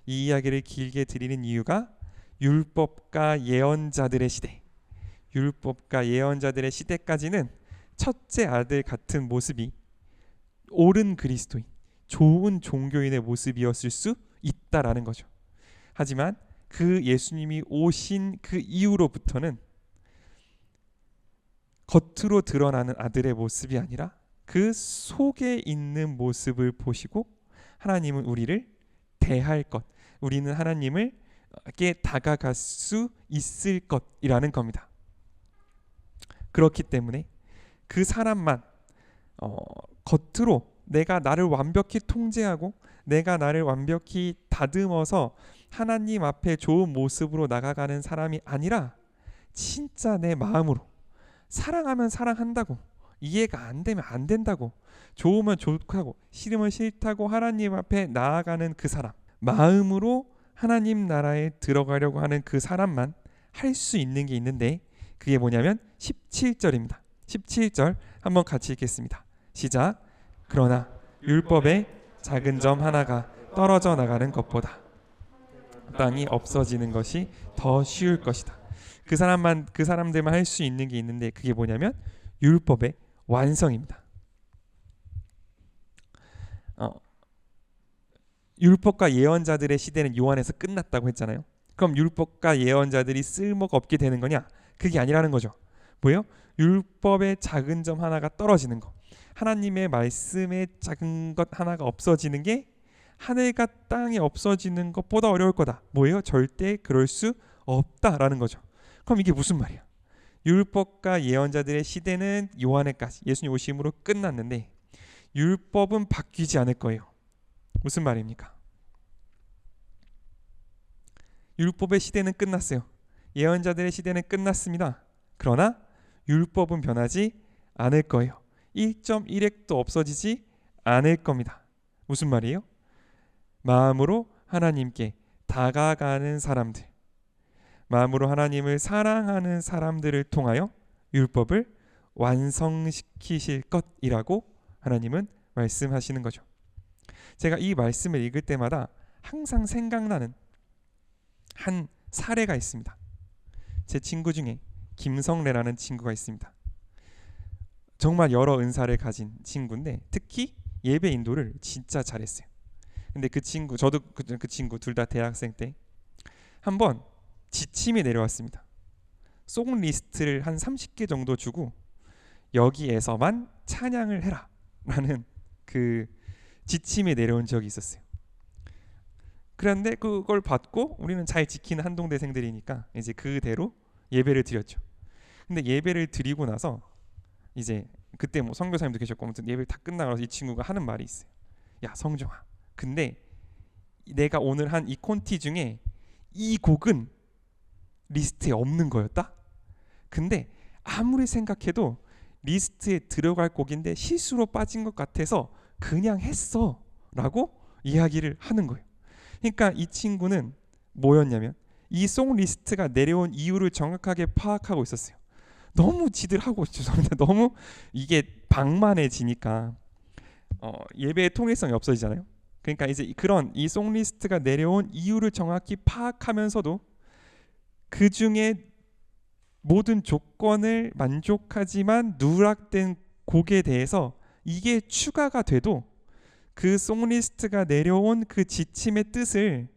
Speaker 2: 이 이야기를 길게 드리는 이유가 율법과 예언자들의 시대, 율법과 예언자들의 시대까지는 첫째 아들 같은 모습이 옳은 그리스도인, 좋은 종교인의 모습이었을 수 있다라는 거죠. 하지만 그 예수님이 오신 그 이후로부터는 겉으로 드러나는 아들의 모습이 아니라 그 속에 있는 모습을 보시고 하나님은 우리를 대할 것, 우리는 하나님을께 다가갈 수 있을 것이라는 겁니다. 그렇기 때문에 그 사람만 겉으로 내가 나를 완벽히 통제하고 내가 나를 완벽히 다듬어서 하나님 앞에 좋은 모습으로 나가가는 사람이 아니라 진짜 내 마음으로 사랑하면 사랑한다고, 이해가 안 되면 안 된다고, 좋으면 좋다고, 싫으면 싫다고 하나님 앞에 나아가는 그 사람, 마음으로 하나님 나라에 들어가려고 하는 그 사람만 할 수 있는 게 있는데, 그게 뭐냐면 17절입니다. 17절 한번 같이 읽겠습니다. 시작. 그러나 율법의 작은 점 하나가 떨어져 나가는 것보다 땅이 없어지는 것이 더 쉬울 것이다. 그 사람들만 할 수 있는 게 있는데, 그게 뭐냐면 율법의 완성입니다. 율법과 예언자들의 시대는 요한에서 끝났다고 했잖아요. 그럼 율법과 예언자들이 쓸모가 없게 되는 거냐? 그게 아니라는 거죠. 뭐예요? 율법의 작은 점 하나가 떨어지는 거, 하나님의 말씀의 작은 것 하나가 없어지는 게 하늘과 땅이 없어지는 것보다 어려울 거다. 뭐예요? 절대 그럴 수 없다라는 거죠. 그럼 이게 무슨 말이야? 율법과 예언자들의 시대는 요한에까지 예수님 오심으로 끝났는데 율법은 바뀌지 않을 거예요. 무슨 말입니까? 율법의 시대는 끝났어요. 예언자들의 시대는 끝났습니다. 그러나 율법은 변하지 않을 거예요. 1.1획도 없어지지 않을 겁니다. 무슨 말이에요? 마음으로 하나님께 다가가는 사람들, 마음으로 하나님을 사랑하는 사람들을 통하여 율법을 완성시키실 것이라고 하나님은 말씀하시는 거죠. 제가 이 말씀을 읽을 때마다 항상 생각나는 한 사례가 있습니다. 제 친구 중에 김성래라는 친구가 있습니다. 정말 여러 은사를 가진 친구인데 특히 예배 인도를 진짜 잘했어요. 근데 그 친구, 저도 그 친구 둘 다 대학생 때 한번 지침이 내려왔습니다. 송 리스트를 한 30개 정도 주고 여기에서만 찬양을 해라 라는 그 지침이 내려온 적이 있었어요. 그런데 그걸 받고 우리는 잘 지키는 한동대생들이니까 이제 그대로 예배를 드렸죠. 근데 예배를 드리고 나서 이제 그때 뭐 선교사님도 계셨고 아무튼 예배 다 끝나고 이 친구가 하는 말이 있어요. 야 성종아, 근데 내가 오늘 한 이 콘티 중에 이 곡은 리스트에 없는 거였다? 근데 아무리 생각해도 리스트에 들어갈 곡인데 실수로 빠진 것 같아서 그냥 했어 라고 이야기를 하는 거예요. 그러니까 이 친구는 뭐였냐면 이 송 리스트가 내려온 이유를 정확하게 파악하고 있었어요. 너무 지들 하고 죄송합니다. 너무 이게 방만해지니까 예배의 통일성이 없어지잖아요. 그러니까 이제 그런 이 송리스트가 내려온 이유를 정확히 파악하면서도 그 중에 모든 조건을 만족하지만 누락된 곡에 대해서 이게 추가가 돼도 그 송리스트가 내려온 그 지침의 뜻을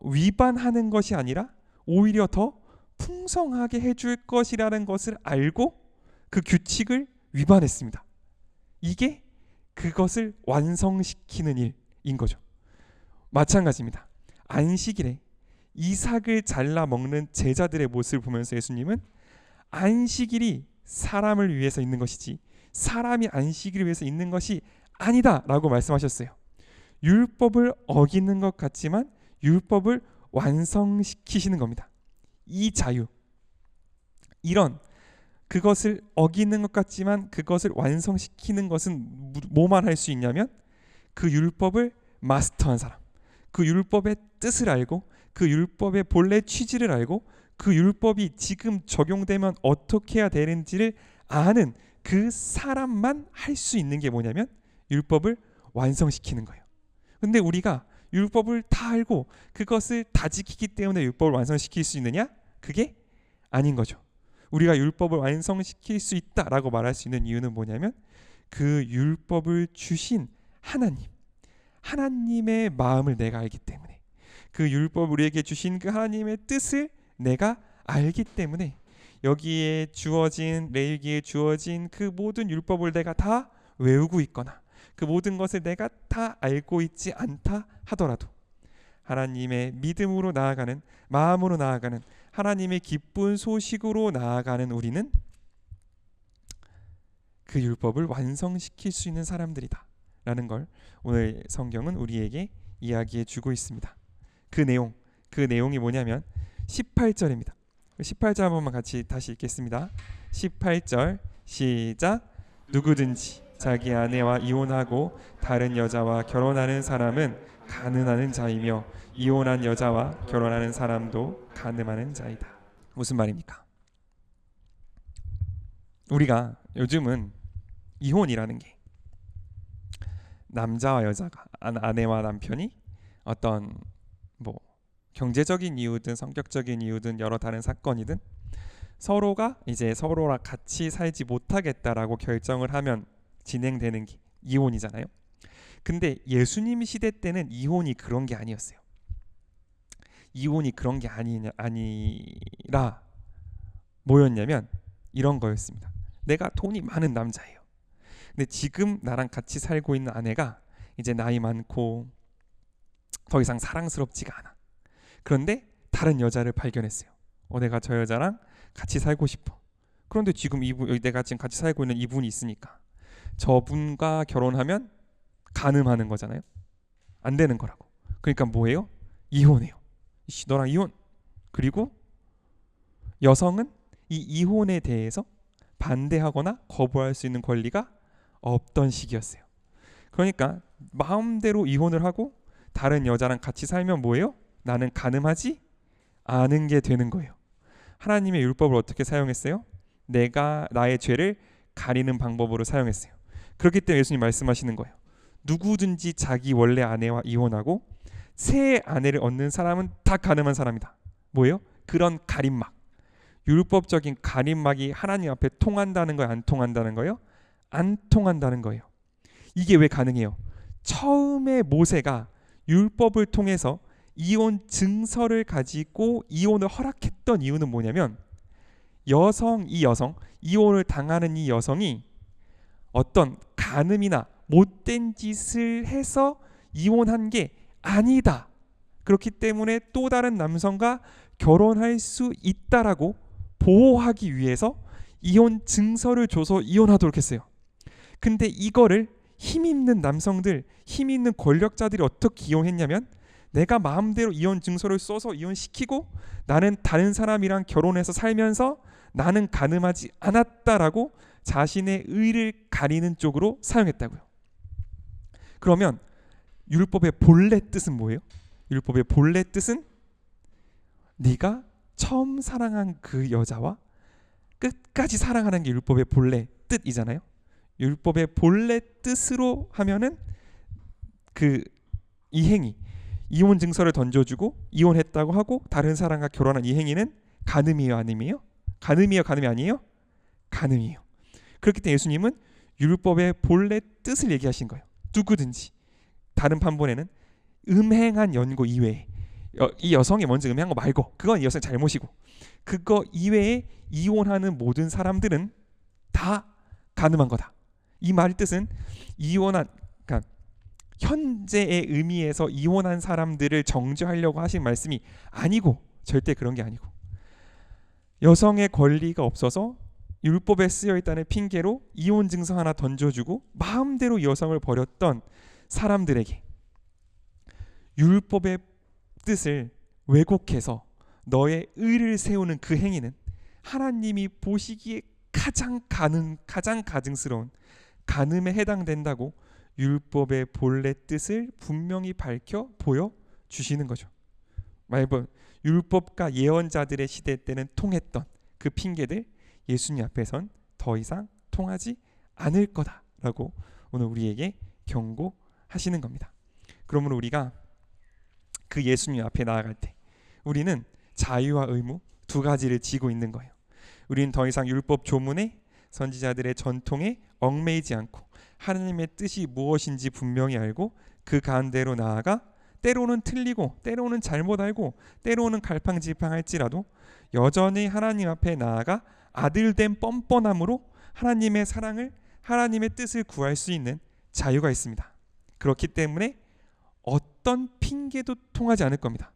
Speaker 2: 위반하는 것이 아니라 오히려 더 풍성하게 해줄 것이라는 것을 알고 그 규칙을 위반했습니다. 이게 그것을 완성시키는 일인 거죠. 마찬가지입니다. 안식일에 이삭을 잘라 먹는 제자들의 모습을 보면서 예수님은 안식일이 사람을 위해서 있는 것이지 사람이 안식일을 위해서 있는 것이 아니다 라고 말씀하셨어요. 율법을 어기는 것 같지만 율법을 완성시키시는 겁니다. 이 자유, 이런 그것을 어기는 것 같지만 그것을 완성시키는 것은 뭐만 할 수 있냐면 그 율법을 마스터한 사람, 그 율법의 뜻을 알고 그 율법의 본래 취지를 알고 그 율법이 지금 적용되면 어떻게 해야 되는지를 아는 그 사람만 할 수 있는 게 뭐냐면 율법을 완성시키는 거예요. 근데 우리가 율법을 다 알고 그것을 다 지키기 때문에 율법을 완성시킬 수 있느냐? 그게 아닌 거죠. 우리가 율법을 완성시킬 수 있다라고 말할 수 있는 이유는 뭐냐면 그 율법을 주신 하나님의 마음을 내가 알기 때문에, 그 율법 우리에게 주신 그 하나님의 뜻을 내가 알기 때문에 여기에 주어진 레위기에 주어진 그 모든 율법을 내가 다 외우고 있거나 그 모든 것을 내가 다 알고 있지 않다 하더라도 하나님의 믿음으로 나아가는, 마음으로 나아가는, 하나님의 기쁜 소식으로 나아가는 우리는 그 율법을 완성시킬 수 있는 사람들이다 라는 걸 오늘 성경은 우리에게 이야기해 주고 있습니다. 그 내용이 뭐냐면 18절입니다. 18절 한 번만 같이 다시 읽겠습니다. 18절 시작. 누구든지 자기 아내와 이혼하고 다른 여자와 결혼하는 사람은 간음하는 자이며 이혼한 여자와 결혼하는 사람도 간음하는 자이다. 무슨 말입니까? 우리가 요즘은 이혼이라는 게 남자와 여자가, 아내와 남편이 어떤 경제적인 이유든 성격적인 이유든 여러 다른 사건이든 서로가 이제 서로랑 같이 살지 못하겠다라고 결정을 하면 진행되는 게 이혼이잖아요. 근데 예수님 시대 때는 이혼이 그런 게 아니었어요. 이혼이 그런 게 아니라 뭐였냐면 이런 거였습니다. 내가 돈이 많은 남자예요. 근데 지금 나랑 같이 살고 있는 아내가 이제 나이 많고 더 이상 사랑스럽지가 않아. 그런데 다른 여자를 발견했어요. 내가 저 여자랑 같이 살고 싶어. 그런데 지금 내가 지금 같이 살고 있는 이분이 있으니까 저분과 결혼하면 간음하는 거잖아요. 안 되는 거라고. 그러니까 뭐예요? 이혼해요. 너랑 이혼. 그리고 여성은 이 이혼에 대해서 반대하거나 거부할 수 있는 권리가 없던 시기였어요. 그러니까 마음대로 이혼을 하고 다른 여자랑 같이 살면 뭐예요? 나는 간음하지 않은 게 되는 거예요. 하나님의 율법을 어떻게 사용했어요? 내가 나의 죄를 가리는 방법으로 사용했어요. 그렇기 때문에 예수님 말씀하시는 거예요. 누구든지 자기 원래 아내와 이혼하고 새 아내를 얻는 사람은 다 간음한 사람이다. 뭐예요? 그런 가림막, 율법적인 가림막이 하나님 앞에 통한다는 거예요? 안 통한다는 거예요? 안 통한다는 거예요. 이게 왜 가능해요? 처음에 모세가 율법을 통해서 이혼 증서를 가지고 이혼을 허락했던 이유는 뭐냐면 이혼을 당하는 이 여성이 어떤 간음이나 못된 짓을 해서 이혼한 게 아니다. 그렇기 때문에 또 다른 남성과 결혼할 수 있다라고 보호하기 위해서 이혼 증서를 줘서 이혼하도록 했어요. 근데 이거를 힘 있는 남성들, 힘 있는 권력자들이 어떻게 이용했냐면 내가 마음대로 이혼 증서를 써서 이혼시키고 나는 다른 사람이랑 결혼해서 살면서 나는 간음하지 않았다라고 자신의 의를 가리는 쪽으로 사용했다고요. 그러면 율법의 본래 뜻은 뭐예요? 율법의 본래 뜻은 네가 처음 사랑한 그 여자와 끝까지 사랑하는 게 율법의 본래 뜻이잖아요. 율법의 본래 뜻으로 하면은 그 이 행위, 이혼 증서를 던져주고 이혼했다고 하고 다른 사람과 결혼한 이 행위는 간음이에요, 아님이에요? 간음이에요, 간음이 아니에요? 간음이에요. 그렇기 때문에 예수님은 율법의 본래 뜻을 얘기하신 거예요. 누구든지. 다른 판본에는 음행한 연고 이외에, 이 여성이 먼저 음행한 거 말고, 그건 이 여성 잘못이고, 그거 이외에 이혼하는 모든 사람들은 다 간음한 거다. 이 말의 뜻은 이혼한, 그러니까 현재의 의미에서 이혼한 사람들을 정죄하려고 하신 말씀이 아니고, 절대 그런 게 아니고, 여성의 권리가 없어서 율법에 쓰여 있다는 핑계로 이혼 증서 하나 던져주고 마음대로 여성을 버렸던 사람들에게 율법의 뜻을 왜곡해서 너의 의를 세우는 그 행위는 하나님이 보시기에 가장 가증스러운 간음에 해당된다고 율법의 본래 뜻을 분명히 밝혀 보여주시는 거죠. 말번 율법과 예언자들의 시대 때는 통했던 그 핑계들 예수님 앞에선 더 이상 통하지 않을 거다라고 오늘 우리에게 경고하시는 겁니다. 그러므로 우리가 그 예수님 앞에 나아갈 때 우리는 자유와 의무 두 가지를 지고 있는 거예요. 우리는 더 이상 율법 조문에 선지자들의 전통에 얽매이지 않고 하나님의 뜻이 무엇인지 분명히 알고 그 가운데로 나아가 때로는 틀리고 때로는 잘못 알고 때로는 갈팡질팡할지라도 여전히 하나님 앞에 나아가 아들된 뻔뻔함으로 하나님의 사랑을, 하나님의 뜻을 구할 수 있는 자유가 있습니다. 그렇기 때문에 어떤 핑계도 통하지 않을 겁니다.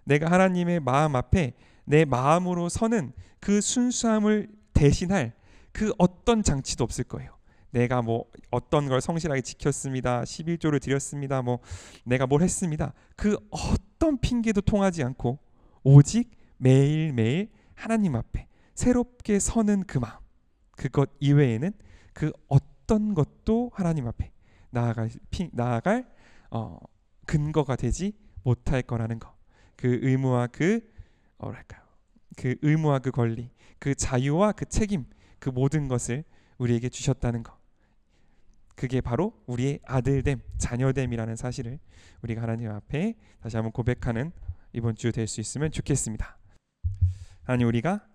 Speaker 2: 내가 하나님의 마음 앞에 내 마음으로 서는 그 순수함을 대신할 그 어떤 장치도 없을 거예요. 내가 뭐 어떤 걸 성실하게 지켰습니다. 11조를 드렸습니다. 뭐 내가 뭘 했습니다. 그 어떤 핑계도 통하지 않고 오직 매일매일 하나님 앞에 새롭게 서는 그 마음, 그것 이외에는 그 어떤 것도 하나님 앞에 나아갈 근거가 되지 못할 거라는 거. 그 의무와 그 의무와 그 권리, 그 자유와 그 책임, 그 모든 것을 우리에게 주셨다는 거. 그게 바로 우리의 아들됨, 자녀됨이라는 사실을 우리가 하나님 앞에 다시 한번 고백하는 이번 주 될 수 있으면 좋겠습니다. 하나님, 우리가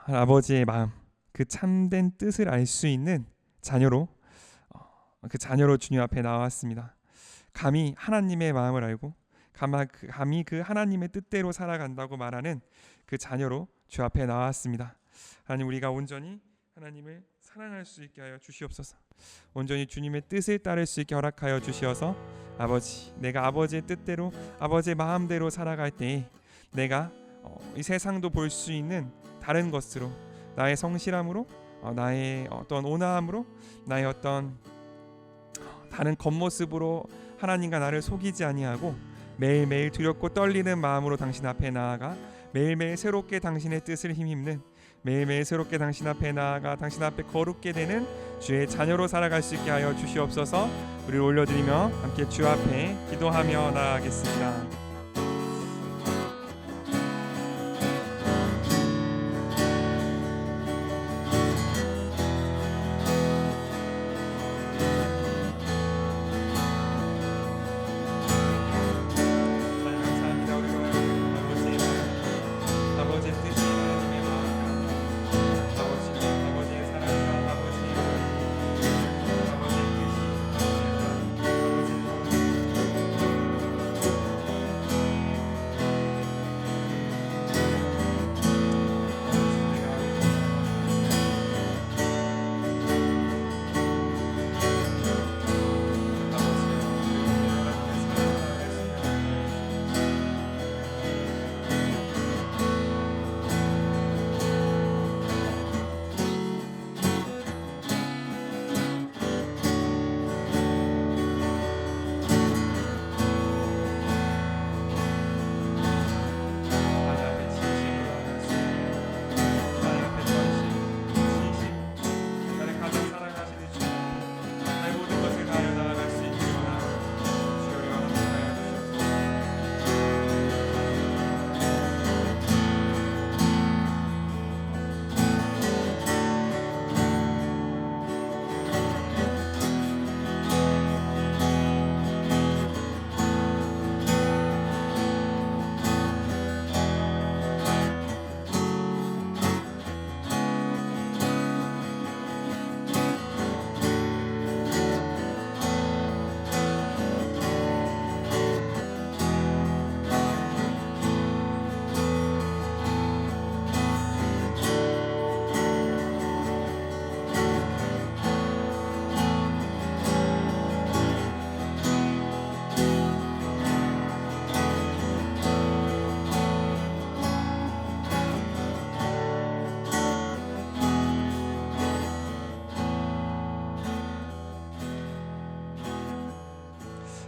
Speaker 2: 아버지의 마음, 그 참된 뜻을 알 수 있는 자녀로 주님 앞에 나왔습니다. 감히 하나님의 마음을 알고 감히 그 하나님의 뜻대로 살아간다고 말하는 그 자녀로 주 앞에 나왔습니다. 하나님, 우리가 온전히 하나님을 사랑할 수 있게 하여 주시옵소서. 온전히 주님의 뜻을 따를 수 있게 허락하여 주시어서 아버지, 내가 아버지의 뜻대로 아버지의 마음대로 살아갈 때에 내가 이 세상도 볼 수 있는 다른 것으로, 나의 성실함으로, 나의 어떤 온화함으로, 나의 어떤 다른 겉모습으로 하나님과 나를 속이지 아니하고 매일매일 두렵고 떨리는 마음으로 당신 앞에 나아가 매일매일 새롭게 당신의 뜻을 힘입는, 매일매일 새롭게 당신 앞에 나아가 당신 앞에 거룩게 되는 주의 자녀로 살아갈 수 있게 하여 주시옵소서. 우리를 올려드리며 함께 주 앞에 기도하며 나아가겠습니다.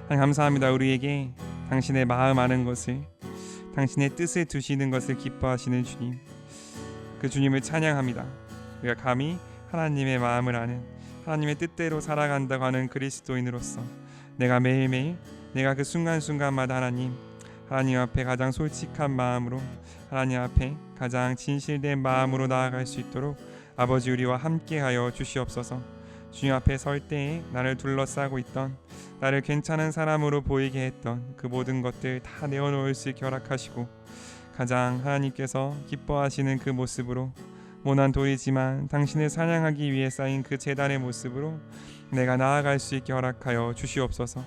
Speaker 2: 하나님 감사합니다. 우리에게 당신의 마음 아는 것을, 당신의 뜻을 두시는 것을 기뻐하시는 주님, 그 주님을 찬양합니다. 우리가 감히 하나님의 마음을 아는, 하나님의 뜻대로 살아간다고 하는 그리스도인으로서 내가 매일매일, 내가 그 순간순간마다 하나님 앞에 가장 솔직한 마음으로, 하나님 앞에 가장 진실된 마음으로 나아갈 수 있도록 아버지 우리와 함께하여 주시옵소서. 주님 앞에 설 때에 나를 둘러싸고 있던, 나를 괜찮은 사람으로 보이게 했던 그 모든 것들 다 내어놓을 수 있게 허락하시고, 가장 하나님께서 기뻐하시는 그 모습으로, 모난 돌이지만 당신을 찬양하기 위해 쌓인 그 제단의 모습으로 내가 나아갈 수 있게 허락하여 주시옵소서.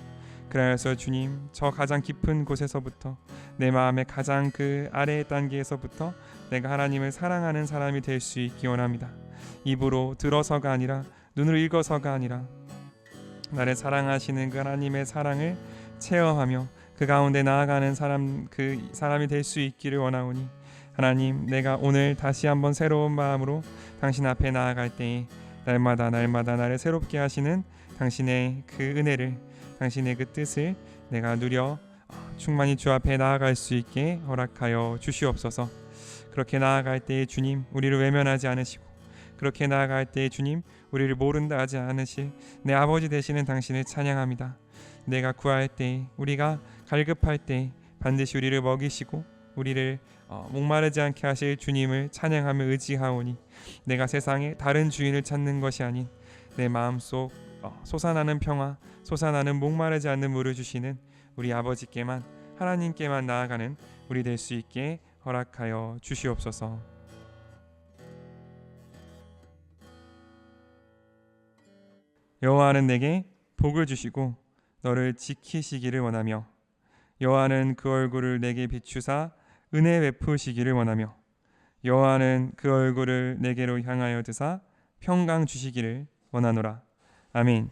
Speaker 2: 그래서 주님, 저 가장 깊은 곳에서부터, 내 마음의 가장 그 아래의 단계에서부터 내가 하나님을 사랑하는 사람이 될 수 있기 원합니다. 입으로 들어서가 아니라, 눈으로 읽어서가 아니라, 나를 사랑하시는 그 하나님의 사랑을 체험하며 그 가운데 나아가는 사람, 그 사람이 될 수 있기를 원하오니, 하나님, 내가 오늘 다시 한번 새로운 마음으로 당신 앞에 나아갈 때에 날마다 나를 새롭게 하시는 당신의 그 은혜를, 당신의 그 뜻을 내가 누려 충만히 주 앞에 나아갈 수 있게 허락하여 주시옵소서. 그렇게 나아갈 때에 주님, 우리를 외면하지 않으시고, 그렇게 나아갈 때에 주님, 우리를 모른다 하지 않으실 내 아버지 되시는 당신을 찬양합니다. 내가 구할 때에, 우리가 갈급할 때에 반드시 우리를 먹이시고 우리를 목마르지 않게 하실 주님을 찬양하며 의지하오니, 내가 세상에 다른 주인을 찾는 것이 아닌 내 마음속 솟아나는 평화, 솟아나는 목마르지 않는 물을 주시는 우리 아버지께만, 하나님께만 나아가는 우리 될 수 있게 허락하여 주시옵소서. 여호와는 내게 복을 주시고 너를 지키시기를 원하며, 여호와는 그 얼굴을 내게 비추사 은혜 베푸시기를 원하며, 여호와는 그 얼굴을 내게로 향하여 드사 평강 주시기를 원하노라. 아멘.